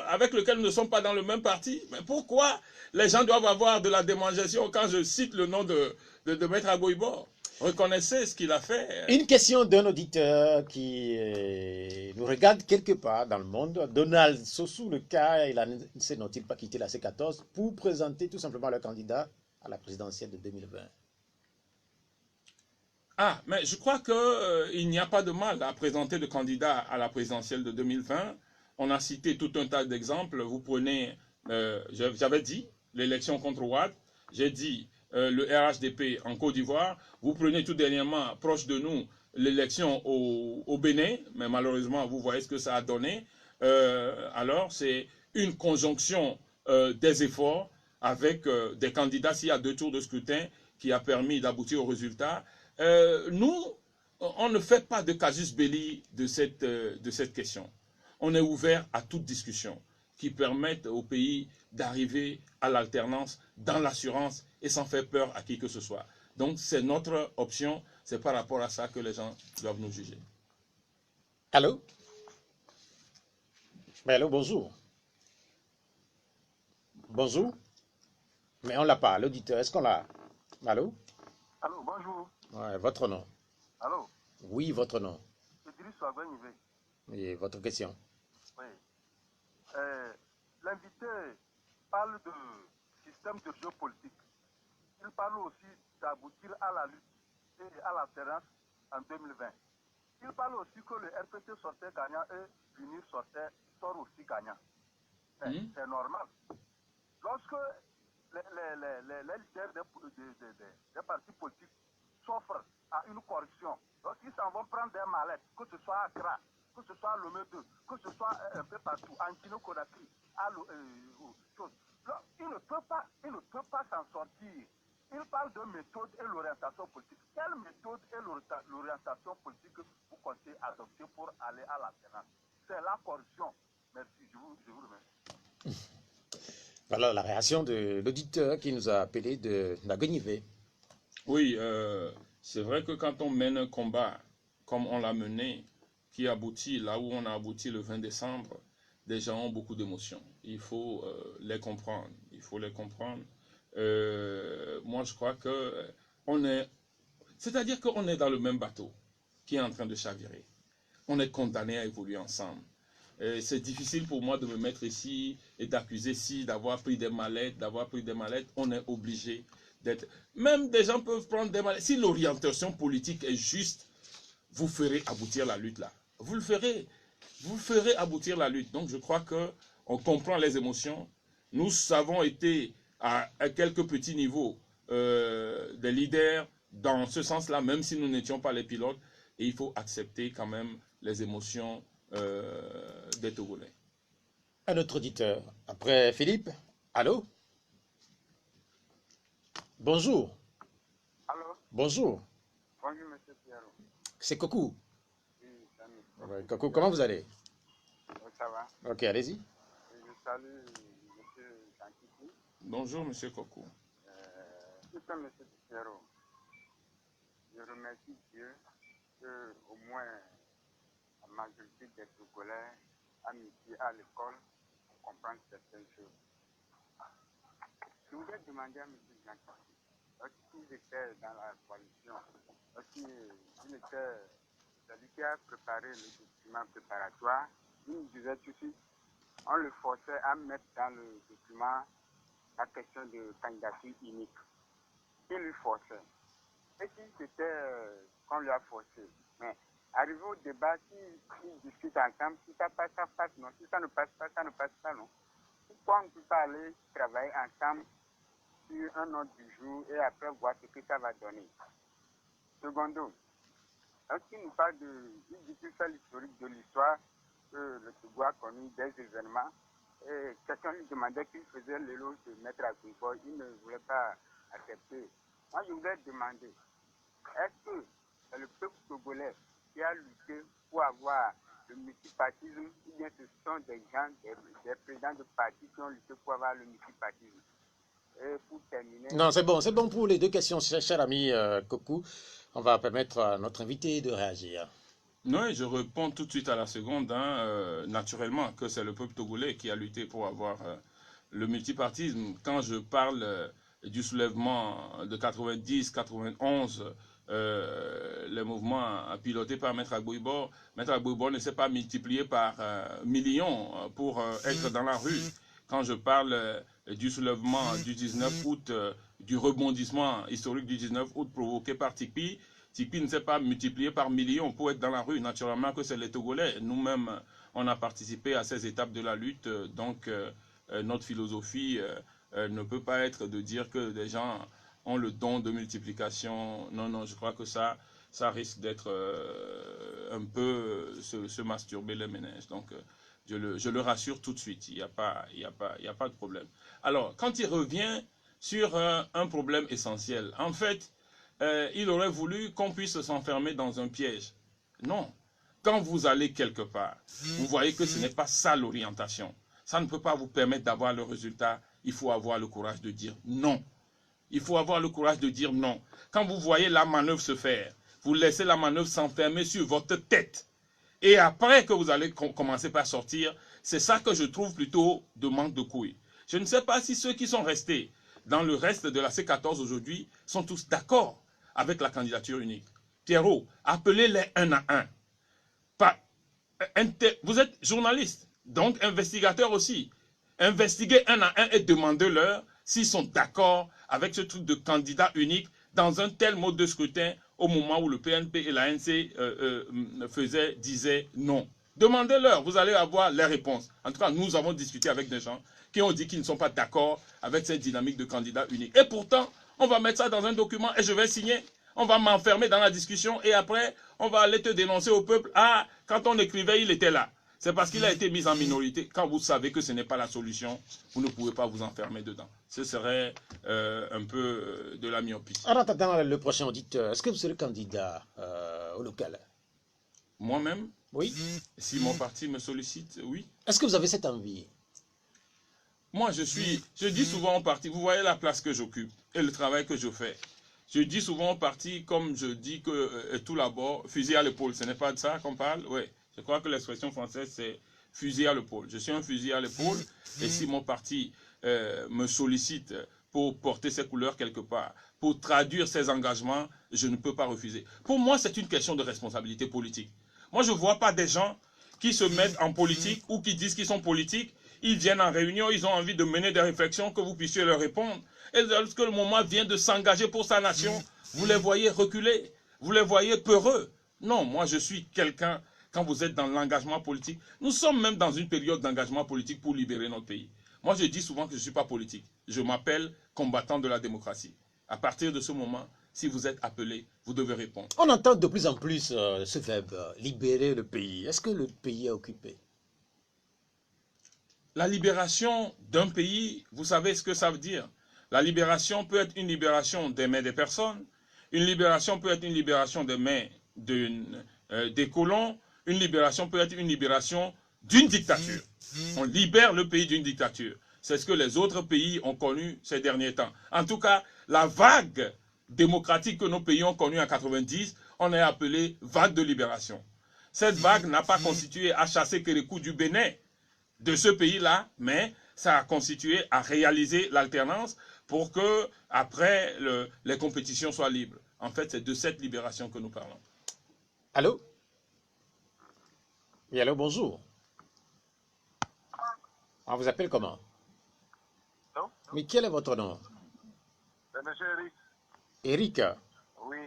avec lequel nous ne sommes pas dans le même parti. Mais pourquoi les gens doivent avoir de la démangeation quand je cite le nom de Maître Agbouibor? Reconnaissez ce qu'il a fait. Une question d'un auditeur qui nous regarde quelque part dans le monde. Donald Sossou, le cas, n'ont-ils pas quitté la C14 pour présenter tout simplement leur candidat à la présidentielle de 2020? Ah, mais je crois qu'il n'y a pas de mal à présenter de candidat à la présidentielle de 2020. On a cité tout un tas d'exemples. Vous prenez, j'avais dit, l'élection contre Ouad. J'ai dit le RHDP en Côte d'Ivoire. Vous prenez tout dernièrement, proche de nous, l'élection au Bénin. Mais malheureusement, vous voyez ce que ça a donné. Alors, c'est une conjonction des efforts avec des candidats, s'il y a 2 tours de scrutin, qui a permis d'aboutir au résultat. Nous, on ne fait pas de casus belli de cette question. On est ouvert à toute discussion qui permette au pays d'arriver à l'alternance dans l'assurance et sans faire peur à qui que ce soit. Donc, c'est notre option. C'est par rapport à ça que les gens doivent nous juger. Allô? Mais allô, bonjour. Bonjour. Mais on ne l'a pas, l'auditeur. Est-ce qu'on l'a? Allô? Allô, bonjour. Ouais, votre nom. Allô? Oui, votre nom. Je dirais Swagwen Nivé. Et votre question. Oui. l'invité parle de système de géopolitique. Il parle aussi d'aboutir à la lutte et à l'alternance en 2020. Il parle aussi que le RPC sortait gagnant et l'UNIR sort aussi gagnant. C'est normal. Lorsque les leaders des partis politiques s'offrent à une corruption, lorsqu'ils s'en vont prendre des mallettes, que ce soit à Accra, que ce soit à Lomé 2, que ce soit un peu partout, en Guinée-Conakry, il ne peut pas s'en sortir. Il parle de méthode et l'orientation politique. Quelle méthode et l'orientation politique vous comptez adopter pour aller à l'alternance? C'est la corruption. Merci, je vous remercie. Voilà la réaction de l'auditeur qui nous a appelé de Nagonivé. Oui, c'est vrai que quand on mène un combat comme on l'a mené, qui aboutit là où on a abouti le 20 décembre, des gens ont beaucoup d'émotions. Il faut les comprendre. Il faut les comprendre. Moi, je crois que c'est-à-dire qu'on est dans le même bateau qui est en train de chavirer. On est condamné à évoluer ensemble. C'est difficile pour moi de me mettre ici et d'accuser d'avoir pris des mallettes, On est obligé d'être... Même des gens peuvent prendre des mallettes. Si l'orientation politique est juste, vous ferez aboutir la lutte là. Vous le ferez. Vous ferez aboutir la lutte. Donc je crois qu'on comprend les émotions. Nous avons été à quelques petits niveaux des leaders dans ce sens-là, même si nous n'étions pas les pilotes. Et il faut accepter quand même les émotions des Togolais. Un autre auditeur. Après Philippe. Allô? Bonjour. Allô? Bonjour. Bonjour, monsieur Pierrot. C'est Kokou. Oui, Samy. Ouais, Kokou, comment vous allez? Ça va? Ok, allez-y. Je salue monsieur Jean-Kiki. Bonjour, monsieur Kokou. Monsieur Pierrot, je remercie Dieu que au moins la majorité des Togolais a mis à l'école pour comprendre certaines choses. Je voudrais demander à M. Jean-Kiki, lorsqu'il était dans la coalition, lorsqu'il était celui qui a préparé le document préparatoire, il nous disait tout de suite, on le forçait à mettre dans le document la question de candidature unique. Il lui forçait. Et si c'était qu'on lui a forcé, mais arrivé au débat, s'ils discutent ensemble, si ça passe, ça passe, non. Si ça ne passe pas, ça ne passe pas, non. Pourquoi on ne peut pas aller travailler ensemble sur un ordre du jour et après voir ce que ça va donner? Secondo, lorsqu'il nous parle il dit qu'il fait l'historique de l'histoire, que le Togo a connu des événements, et quelqu'un lui demandait qu'il faisait l'éloge de Maître Agbouibor, il ne voulait pas accepter. Moi, je voulais demander, est-ce que c'est le peuple togolais qui a lutté pour avoir le multipartisme, ou bien ce sont des gens, des présidents de partis qui ont lutté pour avoir le multipartisme? Et pour terminer... Non, c'est bon pour les deux questions, cher ami Kokou. On va permettre à notre invité de réagir. Oui, je réponds tout de suite à la seconde. Naturellement, que c'est le peuple togolais qui a lutté pour avoir le multipartisme. Quand je parle du soulèvement de 90, 91, le mouvement piloté par Maître Agbouibor ne s'est pas multiplié par millions pour être dans la rue. Quand je parle du soulèvement du 19 août, du rebondissement historique du 19 août provoqué par Tipi ne s'est pas multiplié par millions pour être dans la rue. Naturellement que c'est les Togolais. Nous-mêmes, on a participé à ces étapes de la lutte. Donc, notre philosophie ne peut pas être de dire que des gens ont le don de multiplication. Non, je crois que ça risque d'être un peu se masturber les méninges. Donc, je le rassure tout de suite. Il n'y a pas de problème. Alors, quand il revient sur un problème essentiel, en fait, il aurait voulu qu'on puisse s'enfermer dans un piège. Non. Quand vous allez quelque part, vous voyez que ce n'est pas ça l'orientation. Ça ne peut pas vous permettre d'avoir le résultat. Il faut avoir le courage de dire non. Il faut avoir le courage de dire non. Quand vous voyez la manœuvre se faire, vous laissez la manœuvre s'enfermer sur votre tête. Et après que vous allez commencer par sortir, c'est ça que je trouve plutôt de manque de couilles. Je ne sais pas si ceux qui sont restés dans le reste de la C14 aujourd'hui sont tous d'accord avec la candidature unique. Pierrot, appelez-les un à un. Vous êtes journaliste, donc investigateur aussi. Investiguez un à un et demandez-leur s'ils sont d'accord avec ce truc de candidat unique dans un tel mode de scrutin au moment où le PNP et l'ANC disaient non. Demandez-leur, vous allez avoir les réponses. En tout cas, nous avons discuté avec des gens qui ont dit qu'ils ne sont pas d'accord avec cette dynamique de candidat unique. Et pourtant, on va mettre ça dans un document et je vais signer. On va m'enfermer dans la discussion et après, on va aller te dénoncer au peuple. Ah, quand on écrivait, il était là. C'est parce qu'il a été mis en minorité. Quand vous savez que ce n'est pas la solution, vous ne pouvez pas vous enfermer dedans. Ce serait un peu de la myopie. En attendant le prochain auditeur, est-ce que vous serez candidat au local? Moi-même, Oui. si mon parti me sollicite, oui. Est-ce que vous avez cette envie? Moi, je dis souvent au parti, vous voyez la place que j'occupe et le travail que je fais. Je dis souvent au parti, comme je dis que tout là-bas, fusil à l'épaule. Ce n'est pas de ça qu'on parle? Oui. Je crois que l'expression française, c'est fusil à l'épaule. Je suis un fusil à l'épaule et si mon parti me sollicite pour porter ses couleurs quelque part, pour traduire ses engagements, je ne peux pas refuser. Pour moi, c'est une question de responsabilité politique. Moi, je ne vois pas des gens qui se mettent en politique ou qui disent qu'ils sont politiques. Ils viennent en réunion, ils ont envie de mener des réflexions, que vous puissiez leur répondre. Et lorsque le moment vient de s'engager pour sa nation, vous les voyez reculer, vous les voyez peureux. Non, moi je suis quelqu'un, quand vous êtes dans l'engagement politique, nous sommes même dans une période d'engagement politique pour libérer notre pays. Moi je dis souvent que je ne suis pas politique, je m'appelle combattant de la démocratie. À partir de ce moment, si vous êtes appelé, vous devez répondre. On entend de plus en plus ce verbe, libérer le pays. Est-ce que le pays est occupé? La libération d'un pays, vous savez ce que ça veut dire? La libération peut être une libération des mains des personnes, une libération peut être une libération des mains des colons, une libération peut être une libération d'une dictature. On libère le pays d'une dictature. C'est ce que les autres pays ont connu ces derniers temps. En tout cas, la vague démocratique que nos pays ont connue en 90, on est appelé vague de libération. Cette vague n'a pas constitué à chasser Kérékou du Bénin, de ce pays-là, mais ça a constitué à réaliser l'alternance pour que, après, les compétitions soient libres. En fait, c'est de cette libération que nous parlons. Allô? Oui, allô, bonjour. On vous appelle comment? Non? Mais quel est votre nom? Monsieur Eric. Eric. Oui.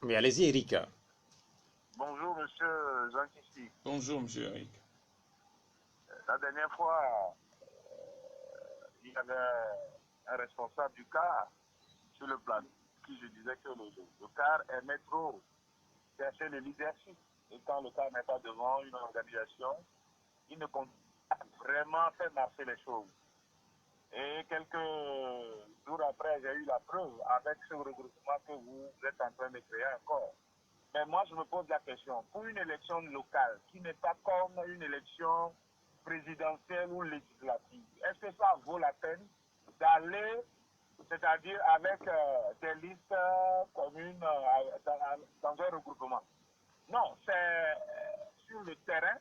Mais allez-y, Eric. Bonjour, monsieur Jean Kissi. Bonjour, monsieur Eric. La dernière fois, il y avait un responsable du CAR sur le plan qui je disais que le CAR aimait trop chercher le leadership. Et quand le CAR n'est pas devant une organisation, il ne compte pas vraiment faire marcher les choses. Et quelques jours après, j'ai eu la preuve avec ce regroupement que vous êtes en train de créer encore. Mais moi, je me pose la question, pour une élection locale qui n'est pas comme une élection présidentielle ou législative, est-ce que ça vaut la peine d'aller, c'est-à-dire avec des listes communes dans un regroupement? Non, c'est sur le terrain,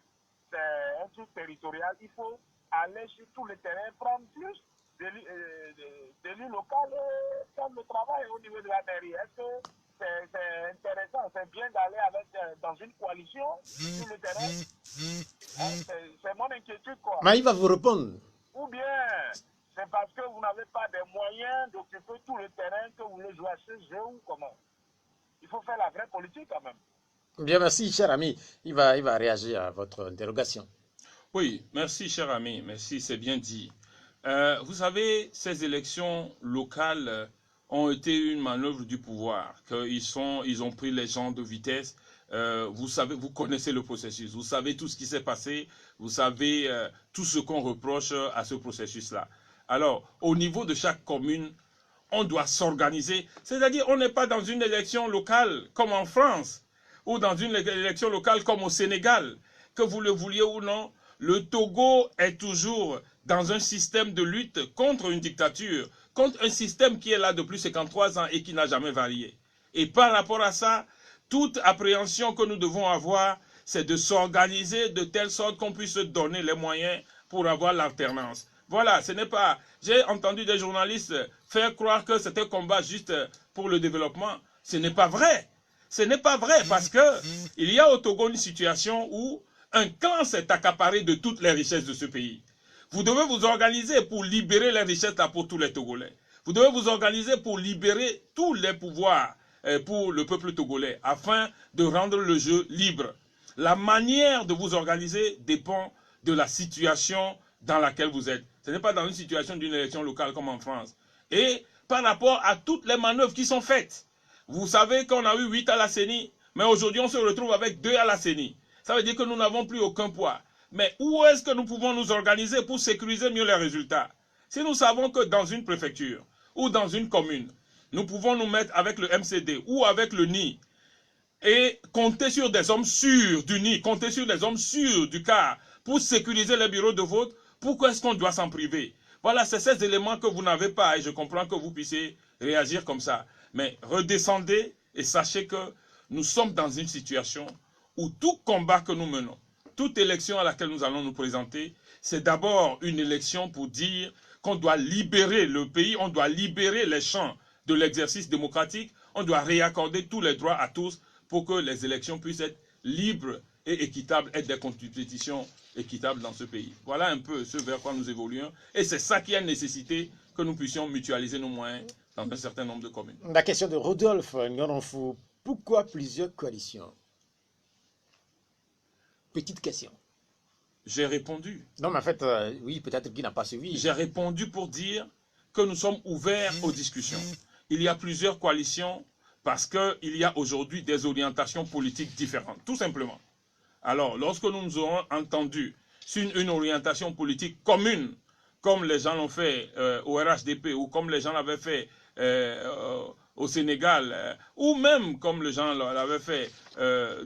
c'est un truc territorial. Il faut aller sur tout le terrain, prendre plus d'élus locaux et faire le travail au niveau de la mairie. Est-ce que c'est intéressant, c'est bien d'aller dans une coalition sur le terrain? C'est mon inquiétude, quoi. Mais il va vous répondre. Ou bien, c'est parce que vous n'avez pas des moyens d'occuper tout le terrain que vous voulez jouer à ce jeu ou comment? Il faut faire la vraie politique quand même. Bien, merci, cher ami. Il va réagir à votre interrogation. Oui, merci, cher ami. Merci, c'est bien dit. Vous savez, ces élections locales ont été une manœuvre du pouvoir. Ils ont pris les gens de vitesse. Vous savez, vous connaissez le processus. Vous savez tout ce qui s'est passé. Vous savez tout ce qu'on reproche à ce processus-là. Alors, au niveau de chaque commune, on doit s'organiser. C'est-à-dire, on n'est pas dans une élection locale comme en France ou dans une élection locale comme au Sénégal. Que vous le vouliez ou non, le Togo est toujours dans un système de lutte contre une dictature, contre un système qui est là depuis 53 ans et qui n'a jamais varié. Et par rapport à ça, toute appréhension que nous devons avoir, c'est de s'organiser de telle sorte qu'on puisse se donner les moyens pour avoir l'alternance. Voilà, ce n'est pas... J'ai entendu des journalistes faire croire que c'était un combat juste pour le développement. Ce n'est pas vrai. Ce n'est pas vrai parce que il y a au Togo une situation où un clan s'est accaparé de toutes les richesses de ce pays. Vous devez vous organiser pour libérer les richesses là pour tous les Togolais. Vous devez vous organiser pour libérer tous les pouvoirs pour le peuple togolais afin de rendre le jeu libre. La manière de vous organiser dépend de la situation dans laquelle vous êtes. Ce n'est pas dans une situation d'une élection locale comme en France. Et par rapport à toutes les manœuvres qui sont faites. Vous savez qu'on a eu 8 à la CENI, mais aujourd'hui on se retrouve avec 2 à la CENI. Ça veut dire que nous n'avons plus aucun poids. Mais où est-ce que nous pouvons nous organiser pour sécuriser mieux les résultats? Si nous savons que dans une préfecture ou dans une commune, nous pouvons nous mettre avec le MCD ou avec le NI et compter sur des hommes sûrs du NI, compter sur des hommes sûrs du CAR pour sécuriser les bureaux de vote, pourquoi est-ce qu'on doit s'en priver? Voilà, c'est ces éléments que vous n'avez pas et je comprends que vous puissiez réagir comme ça. Mais redescendez et sachez que nous sommes dans une situation où tout combat que nous menons, toute élection à laquelle nous allons nous présenter, c'est d'abord une élection pour dire qu'on doit libérer le pays, on doit libérer les champs de l'exercice démocratique, on doit réaccorder tous les droits à tous pour que les élections puissent être libres et équitables, être des compétitions équitables dans ce pays. Voilà un peu ce vers quoi nous évoluons. Et c'est ça qui a nécessité que nous puissions mutualiser nos moyens dans un certain nombre de communes. La question de Rodolphe Nyoronfou, pourquoi plusieurs coalitions? Petite question. J'ai répondu. Non, mais en fait, oui, peut-être qu'il n'a pas suivi. J'ai répondu pour dire que nous sommes ouverts aux discussions. Il y a plusieurs coalitions parce qu'il y a aujourd'hui des orientations politiques différentes, tout simplement. Alors, lorsque nous nous aurons entendu sur une orientation politique commune, comme les gens l'ont fait au RHDP ou comme les gens l'avaient fait au Sénégal, ou même comme les gens l'avaient fait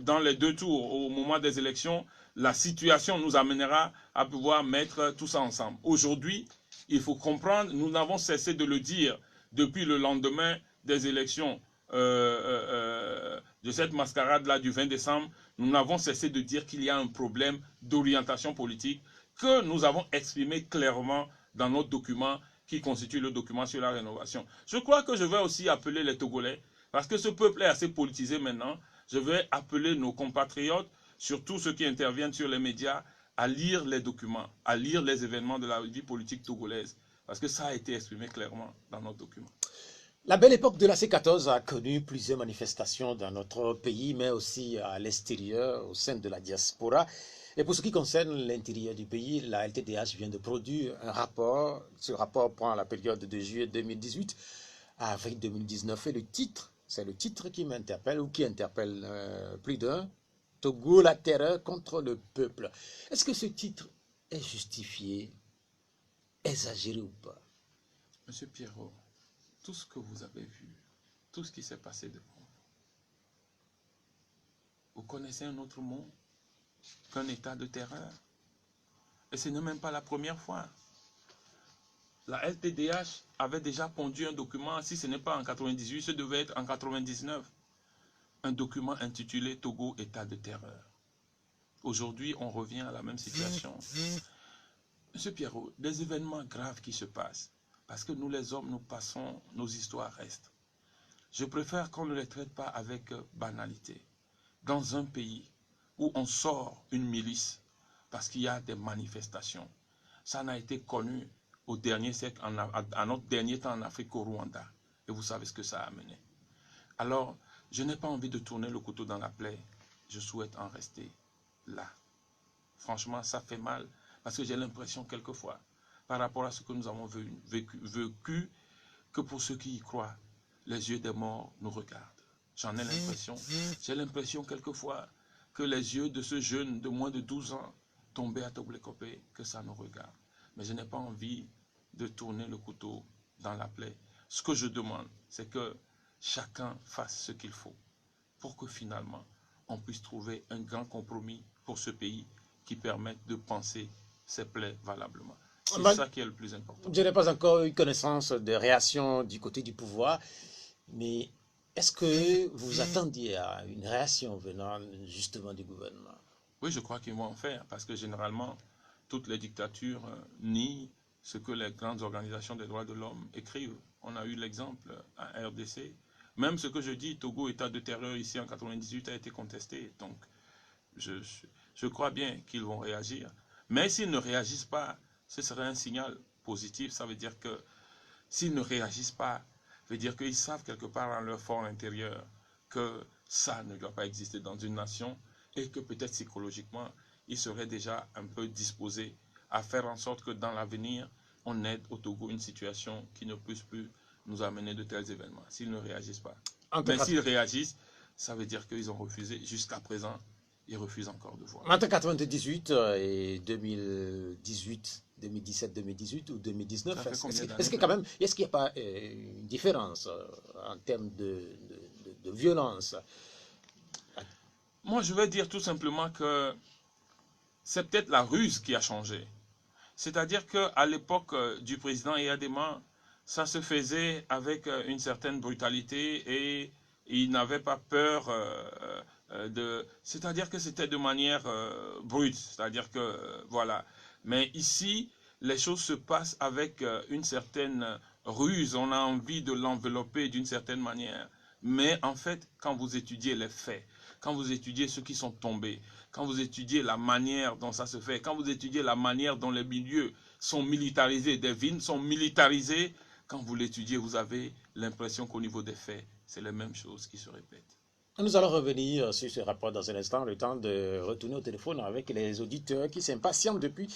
dans les 2 tours au moment des élections, la situation nous amènera à pouvoir mettre tout ça ensemble. Aujourd'hui, il faut comprendre, nous n'avons cessé de le dire depuis le lendemain des élections de cette mascarade-là du 20 décembre, nous n'avons cessé de dire qu'il y a un problème d'orientation politique que nous avons exprimé clairement dans notre document qui constitue le document sur la rénovation. Je crois que je vais aussi appeler les Togolais, parce que ce peuple est assez politisé maintenant, je vais appeler nos compatriotes, surtout ceux qui interviennent sur les médias, à lire les documents, à lire les événements de la vie politique togolaise, parce que ça a été exprimé clairement dans notre document. La belle époque de la C14 a connu plusieurs manifestations dans notre pays, mais aussi à l'extérieur, au sein de la diaspora. Et pour ce qui concerne l'intérieur du pays, la LTDH vient de produire un rapport. Ce rapport prend la période de juillet 2018 à avril 2019. Et le titre, c'est le titre qui m'interpelle ou qui interpelle plus d'un. Togo, la terreur contre le peuple. Est-ce que ce titre est justifié, exagéré ou pas? Monsieur Pierrot, tout ce que vous avez vu, tout ce qui s'est passé devant vous connaissez un autre mot qu'un état de terreur. Et ce n'est même pas la première fois. La LTDH avait déjà pondu un document, si ce n'est pas en 98, ce devait être en 99. Un document intitulé Togo, état de terreur. Aujourd'hui, on revient à la même situation. Monsieur Pierrot, des événements graves qui se passent, parce que nous les hommes, nous passons, nos histoires restent. Je préfère qu'on ne les traite pas avec banalité. Dans un pays où on sort une milice parce qu'il y a des manifestations, ça n'a été connu au dernier siècle, à notre dernier temps en Afrique, au Rwanda. Et vous savez ce que ça a amené. Alors, je n'ai pas envie de tourner le couteau dans la plaie. Je souhaite en rester là. Franchement, ça fait mal parce que j'ai l'impression quelquefois, par rapport à ce que nous avons vécu, que pour ceux qui y croient, les yeux des morts nous regardent. J'en ai l'impression. J'ai l'impression quelquefois que les yeux de ce jeune de moins de 12 ans tombé à Toblecopé, que ça nous regarde. Mais je n'ai pas envie de tourner le couteau dans la plaie. Ce que je demande, c'est que chacun fasse ce qu'il faut pour que finalement on puisse trouver un grand compromis pour ce pays qui permette de penser ses plaies valablement. C'est ça qui est le plus important. Je n'ai pas encore eu connaissance de réaction du côté du pouvoir, mais est-ce que vous attendiez à une réaction venant justement du gouvernement? Oui, je crois qu'ils vont en faire, parce que généralement, toutes les dictatures nient ce que les grandes organisations des droits de l'homme écrivent. On a eu l'exemple à RDC. Même ce que je dis, Togo, état de terreur ici en 98, a été contesté. Donc, je crois bien qu'ils vont réagir. Mais s'ils ne réagissent pas, ce serait un signal positif. Ça veut dire que s'ils ne réagissent pas, ça veut dire qu'ils savent quelque part dans leur fort intérieur que ça ne doit pas exister dans une nation et que peut-être psychologiquement, ils seraient déjà un peu disposés à faire en sorte que dans l'avenir, on aide au Togo une situation qui ne puisse plus nous amener de tels événements, s'ils ne réagissent pas. Mais s'ils réagissent, ça veut dire qu'ils ont refusé. Jusqu'à présent, ils refusent encore de voir. Entre 1998 et 2018, 2017, 2018 ou 2019, est-ce qu'il n'y a pas une différence en termes de violence? Moi, je vais dire tout simplement que c'est peut-être la ruse qui a changé. C'est-à-dire qu'à l'époque du président Eyadema, ça se faisait avec une certaine brutalité et il n'avait pas peur de... C'est-à-dire que c'était de manière brute, c'est-à-dire que voilà. Mais ici, les choses se passent avec une certaine ruse, on a envie de l'envelopper d'une certaine manière. Mais en fait, quand vous étudiez les faits, quand vous étudiez ceux qui sont tombés, quand vous étudiez la manière dont ça se fait, quand vous étudiez la manière dont les milieux sont militarisés, des villes sont militarisées, quand vous l'étudiez, vous avez l'impression qu'au niveau des faits, c'est les mêmes choses qui se répètent. Nous allons revenir sur ce rapport dans un instant, le temps de retourner au téléphone avec les auditeurs qui s'impatientent depuis.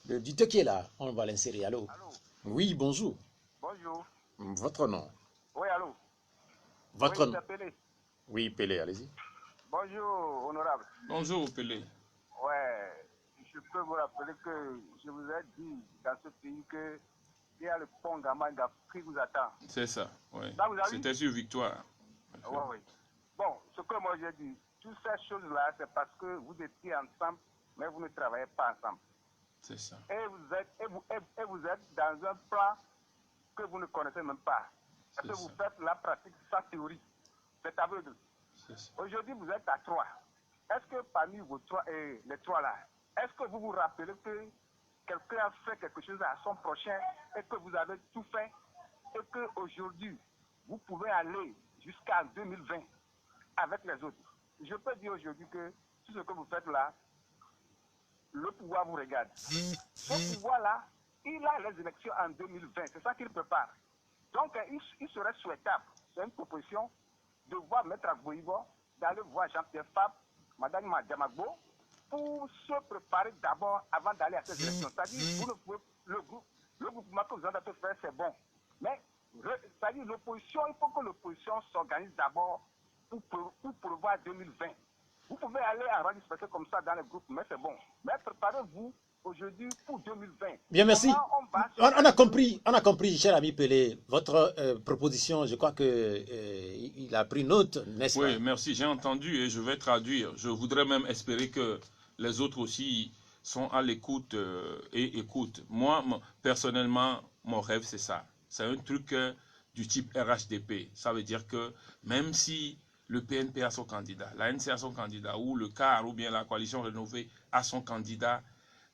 L'auditeur qui est là, on va l'insérer. Allô? Allô? Oui, bonjour. Bonjour. Votre nom? Oui, allô? Votre oui, nom? Pelé. Oui, Pelé, allez-y. Bonjour, honorable. Bonjour, Pelé. Ouais, je peux vous rappeler que je vous ai dit dans ce pays que il y a le pont Gamanga qui vous attend. C'est ça, oui. Ça, vous avez C'était sur Victoire. Oui, oui. Bon, ce que moi j'ai dit, toutes ces choses-là, c'est parce que vous étiez ensemble, mais vous ne travaillez pas ensemble. C'est ça. Et vous êtes dans un plan que vous ne connaissez même pas. Parce que vous faites la pratique sans théorie. C'est aveugle. Aujourd'hui, vous êtes à 3. Est-ce que parmi vos les 3 là, est-ce que vous vous rappelez que quelqu'un a fait quelque chose à son prochain et que vous avez tout fait et qu'aujourd'hui, vous pouvez aller jusqu'à 2020 avec les autres? Je peux dire aujourd'hui que tout ce que vous faites là, le pouvoir vous regarde. Ce pouvoir-là, il a les élections en 2020. C'est ça qu'il prépare. Donc, il serait souhaitable, c'est une proposition, de voir Maître Agboïbo, d'aller voir Jean-Pierre Fabre, Madame Madiamagbo, pour se préparer d'abord avant d'aller à ces élections. C'est-à-dire, vous ne pouvez, le groupement que vous avez fait, c'est bon. Mais, c'est-à-dire, l'opposition, il faut que l'opposition s'organise d'abord pour prévoir 2020. Vous pouvez aller à un disperser comme ça dans les groupes, mais c'est bon. Mais préparez-vous aujourd'hui pour 2020. Bien, merci. On a compris, cher ami Pelé, votre proposition. Je crois qu'il a pris note, n'est-ce pas? Oui, merci. J'ai entendu et je vais traduire. Je voudrais même espérer que les autres aussi sont à l'écoute et écoutent. Moi, personnellement, mon rêve, c'est ça. C'est un truc du type RHDP. Ça veut dire que même si le PNP a son candidat, l'ANC a son candidat, ou le CAR, ou bien la coalition rénovée a son candidat,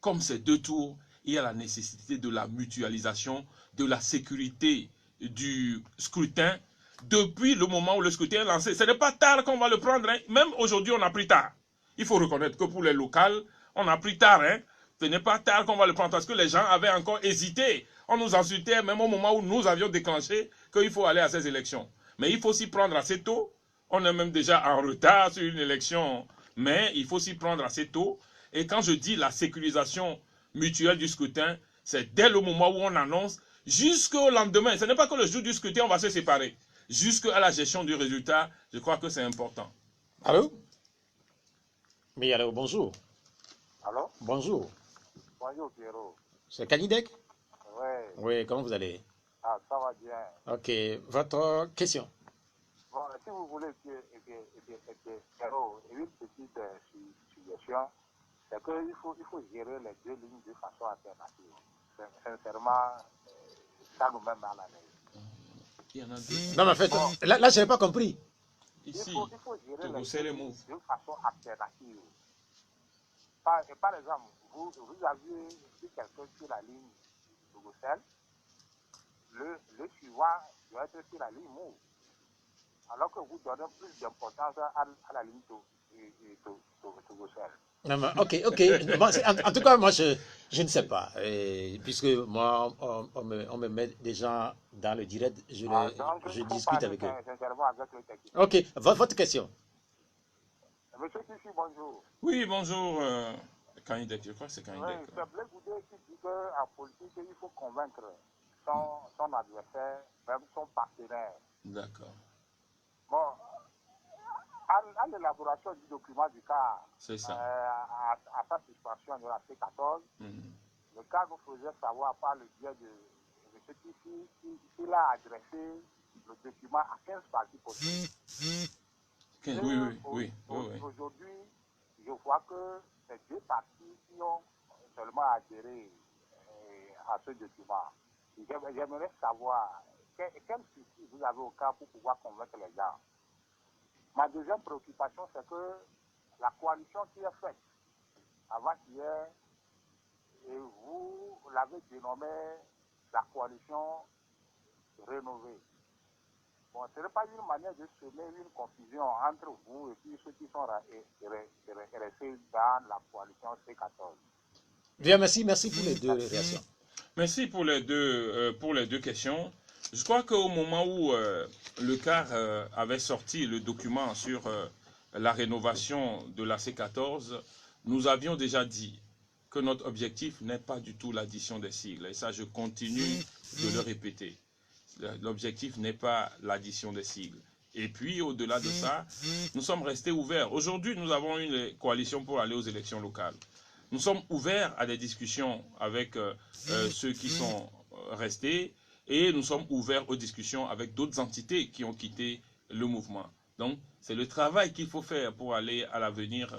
comme c'est 2 tours, il y a la nécessité de la mutualisation, de la sécurité du scrutin, depuis le moment où le scrutin est lancé. Ce n'est pas tard qu'on va le prendre, hein. Même aujourd'hui, on a pris tard. Il faut reconnaître que pour les locales, on a pris tard. Hein. Ce n'est pas tard qu'on va le prendre, parce que les gens avaient encore hésité. On nous insultait même au moment où nous avions déclenché qu'il faut aller à ces élections. Mais il faut s'y prendre assez tôt. On est même déjà en retard sur une élection, mais il faut s'y prendre assez tôt. Et quand je dis la sécurisation mutuelle du scrutin, c'est dès le moment où on annonce jusqu'au lendemain. Ce n'est pas que le jour du scrutin, on va se séparer. Jusqu'à la gestion du résultat, je crois que c'est important. Allô? Oui, allô, bonjour. Allô? Bonjour. Bonjour, Pierrot. C'est Kanidek? Oui. Oui, comment vous allez? Ah, ça va bien. Ok, votre question? Bon, si vous voulez Pierrot, une petite suggestion, c'est qu'il faut gérer les 2 lignes de façon alternative. Sincèrement, ça nous met mal à l'aise. Il y en a 2. Non, mais en fait, là je n'ai pas compris. Ici, il faut gérer les 2 lignes moves. de façon alternative. Par exemple, vous aviez dit quelqu'un sur la ligne de Bruxelles, le suivant doit être sur la ligne move. alors que vous donnez plus d'importance à la ligne Togo-Sahel. Ok. Bon, en tout cas, moi, je ne sais pas. Puisque moi, on me met des gens dans le direct, je discute avec eux. Sincèrement avec le technicien. Ok, votre question. Monsieur Kissi, bonjour. Oui, bonjour, Kanidek, je crois que c'est Oui, Kanidek. c'est Blé Goudé qui dit qu'en politique, il faut convaincre son adversaire, même son partenaire. D'accord, Bon, à l'élaboration du document du cas, c'est ça. à sa suspension de la C14, le cas vous faisait savoir par le biais de M. Kissi qu'il a adressé le document à 15 partis politiques. Oui. Aujourd'hui, je vois que c'est 2 partis qui ont seulement adhéré à ce document. J'aimerais savoir quel souci vous avez au cas pour pouvoir convaincre les gens. Ma deuxième préoccupation, c'est que la coalition qui est faite avant-hier, et vous l'avez dénommée la coalition rénovée. Bon, ce n'est pas une manière de semer une confusion entre vous et puis ceux qui sont restés dans la coalition C14. Bien, merci pour les deux réactions. Merci pour les deux questions. Je crois qu'au moment où le CAR avait sorti le document sur la rénovation de la C14, nous avions déjà dit que notre objectif n'est pas du tout l'addition des sigles. Et ça, je continue de le répéter. L'objectif n'est pas l'addition des sigles. Et puis, au-delà de ça, nous sommes restés ouverts. Aujourd'hui, nous avons une coalition pour aller aux élections locales. Nous sommes ouverts à des discussions avec ceux qui sont restés et nous sommes ouverts aux discussions avec d'autres entités qui ont quitté le mouvement. Donc, c'est le travail qu'il faut faire pour aller à l'avenir.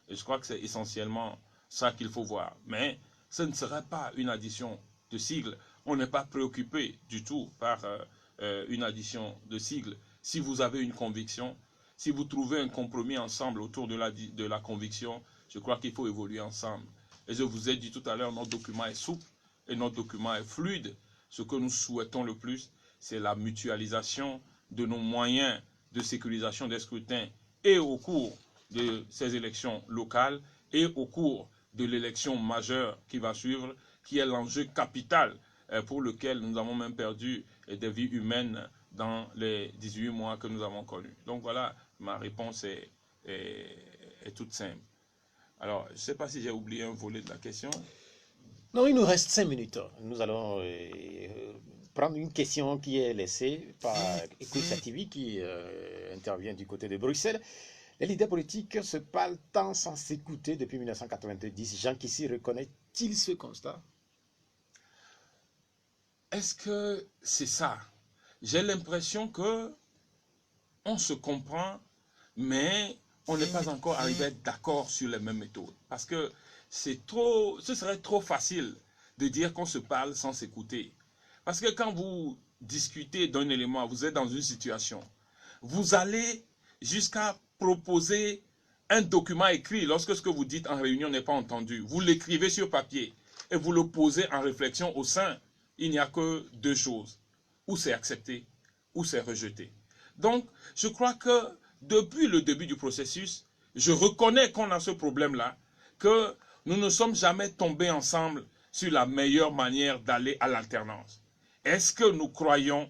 Et je crois que c'est essentiellement ça qu'il faut voir. Mais ce ne serait pas une addition de sigles. On n'est pas préoccupé du tout par une addition de sigles. Si vous avez une conviction, si vous trouvez un compromis ensemble autour de la conviction, je crois qu'il faut évoluer ensemble. Et je vous ai dit tout à l'heure, notre document est souple et notre document est fluide. Ce que nous souhaitons le plus, c'est la mutualisation de nos moyens de sécurisation des scrutins et au cours de ces élections locales et au cours de l'élection majeure qui va suivre, qui est l'enjeu capital pour lequel nous avons même perdu des vies humaines dans les 18 mois que nous avons connus. Donc voilà, ma réponse est toute simple. Alors, je ne sais pas si j'ai oublié un volet de la question. Non, il nous reste 5 minutes. Nous allons prendre une question qui est laissée par Equissa TV qui intervient du côté de Bruxelles. Les leaders politiques se parlent tant sans s'écouter depuis 1990. Jean Kissi reconnaît-il ce constat? Est-ce que c'est ça? J'ai l'impression que on se comprend, mais on n'est pas encore arrivé à être d'accord sur les mêmes méthodes. Parce que ce serait trop facile de dire qu'on se parle sans s'écouter. Parce que quand vous discutez d'un élément, vous êtes dans une situation, vous allez jusqu'à proposer un document écrit lorsque ce que vous dites en réunion n'est pas entendu. Vous l'écrivez sur papier et vous le posez en réflexion au sein. Il n'y a que 2 choses. Ou c'est accepté, ou c'est rejeté. Donc, je crois que depuis le début du processus, je reconnais qu'on a ce problème-là, que nous ne sommes jamais tombés ensemble sur la meilleure manière d'aller à l'alternance. Est-ce que nous croyons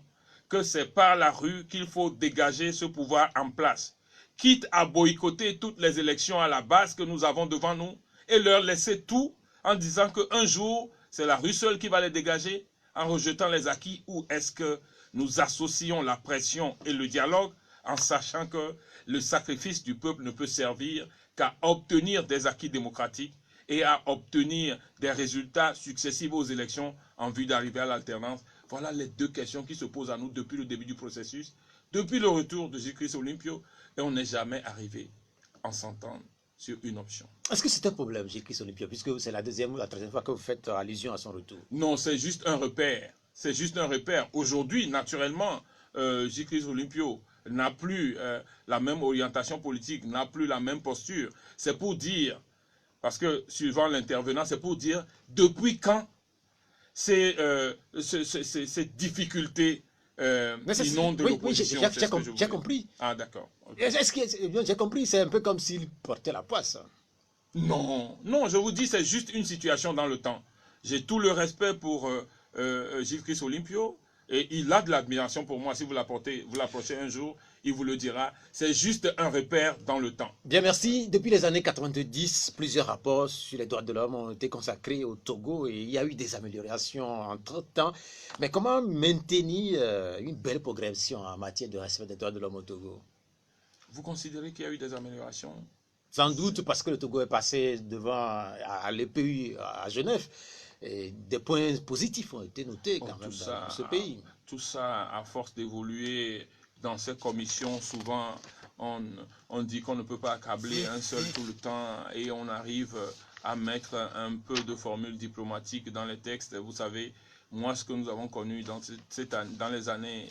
que c'est par la rue qu'il faut dégager ce pouvoir en place, quitte à boycotter toutes les élections à la base que nous avons devant nous et leur laisser tout en disant qu'un jour, c'est la rue seule qui va les dégager en rejetant les acquis, ou est-ce que nous associons la pression et le dialogue en sachant que le sacrifice du peuple ne peut servir qu'à obtenir des acquis démocratiques et à obtenir des résultats successifs aux élections en vue d'arriver à l'alternance? Voilà les 2 questions qui se posent à nous depuis le début du processus, depuis le retour de Jésus-Christ Olympio, et on n'est jamais arrivé à s'entendre sur une option. Est-ce que c'est un problème, Jésus-Christ Olympio, puisque c'est la 2e ou la 3e fois que vous faites allusion à son retour? Non, c'est juste un repère. C'est juste un repère. Aujourd'hui, naturellement, Jésus-Christ Olympio n'a plus la même orientation politique, n'a plus la même posture. C'est pour dire, parce que suivant l'intervenant, c'est pour dire depuis quand ces difficultés inonde l'opposition. J'ai compris. Ah, d'accord. Okay. J'ai compris, c'est un peu comme s'il portait la poisse. Non, non, je vous dis, c'est juste une situation dans le temps. J'ai tout le respect pour Gilles-Christ Olympio, et il a de l'admiration pour moi. Si vous l'approchez un jour, il vous le dira. C'est juste un repère dans le temps. Bien, merci. Depuis les années 90, plusieurs rapports sur les droits de l'homme ont été consacrés au Togo et il y a eu des améliorations entre-temps. Mais comment maintenir une belle progression en matière de respect des droits de l'homme au Togo? Vous considérez qu'il y a eu des améliorations? Sans doute parce que le Togo est passé devant à l'EPU à Genève. Et des points positifs ont été notés quand même dans ce pays. Tout ça, à force d'évoluer dans ces commissions, souvent on dit qu'on ne peut pas accabler un seul tout le temps et on arrive à mettre un peu de formules diplomatiques dans les textes. Vous savez, moi, ce que nous avons connu dans les années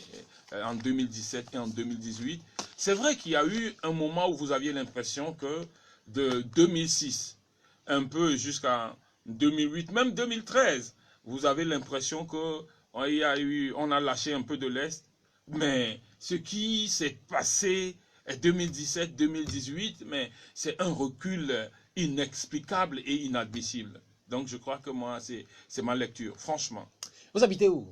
en 2017 et en 2018, c'est vrai qu'il y a eu un moment où vous aviez l'impression que de 2006, un peu jusqu'à 2008, même 2013, vous avez l'impression qu'on a lâché un peu de l'Est, mais ce qui s'est passé en 2017-2018, mais c'est un recul inexplicable et inadmissible. Donc je crois que moi, c'est ma lecture, franchement. Vous habitez où?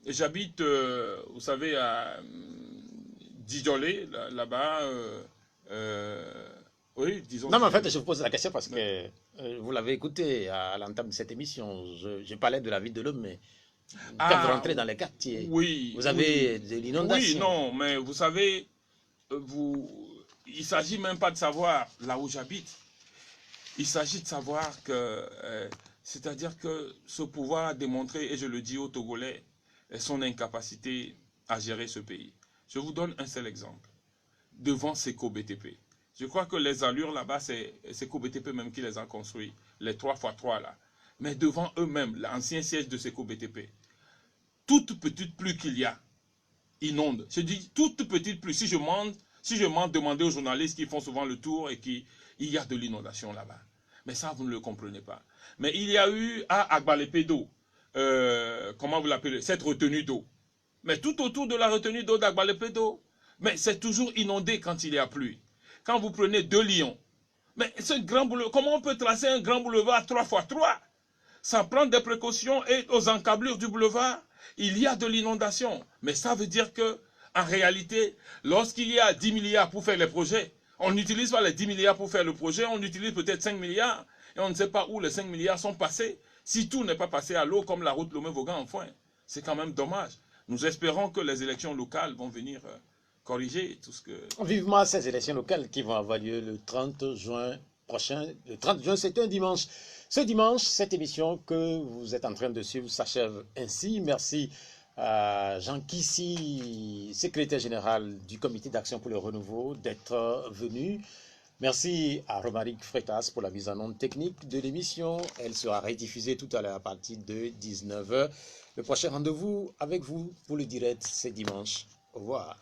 J'habite, vous savez, à Djidjolé, là-bas. Oui, disons. Non, mais en fait, je vous pose la question parce que vous l'avez écouté à l'entame de cette émission. Je parlais de la ville de l'homme, mais quand vous rentrez dans les quartiers, vous avez de l'inondation. Oui, non, mais vous savez, il ne s'agit même pas de savoir là où j'habite. Il s'agit de savoir que, c'est-à-dire que ce pouvoir a démontré, et je le dis aux Togolais, son incapacité à gérer ce pays. Je vous donne un seul exemple. Devant Seco BTP. Je crois que les allures là-bas, c'est Seco BTP même qui les a construits, les 3x3 là. Mais devant eux-mêmes, l'ancien siège de Seco BTP, toute petite pluie qu'il y a, inonde. Je dis toute petite pluie. Si je mens, demandez aux journalistes qui font souvent le tour et il y a de l'inondation là-bas. Mais ça, vous ne le comprenez pas. Mais il y a eu à Agbalepé-Do, comment vous l'appelez, cette retenue d'eau. Mais tout autour de la retenue d'eau d'Agbalepé-Do, mais c'est toujours inondé quand il y a pluie. Quand vous prenez 2 Lions, mais ce grand boulevard, comment on peut tracer un grand boulevard 3x3? Ça prend des précautions et aux encablures du boulevard, il y a de l'inondation. Mais ça veut dire que, en réalité, lorsqu'il y a 10 milliards pour faire les projets, on n'utilise pas les 10 milliards pour faire le projet, on utilise peut-être 5 milliards et on ne sait pas où les 5 milliards sont passés. Si tout n'est pas passé à l'eau comme la route Lomé-Vaughan-Enfin, c'est quand même dommage. Nous espérons que les élections locales vont venir corriger tout ce que... Vivement ces élections locales qui vont avoir lieu le 30 juin prochain. Le 30 juin, c'est un dimanche. Ce dimanche, cette émission que vous êtes en train de suivre s'achève ainsi. Merci à Jean Kissi, secrétaire général du comité d'action pour le renouveau, d'être venu. Merci à Romaric Freitas pour la mise en onde technique de l'émission. Elle sera rediffusée tout à l'heure à partir de 19h. Le prochain rendez-vous avec vous pour le direct, c'est dimanche. Au revoir.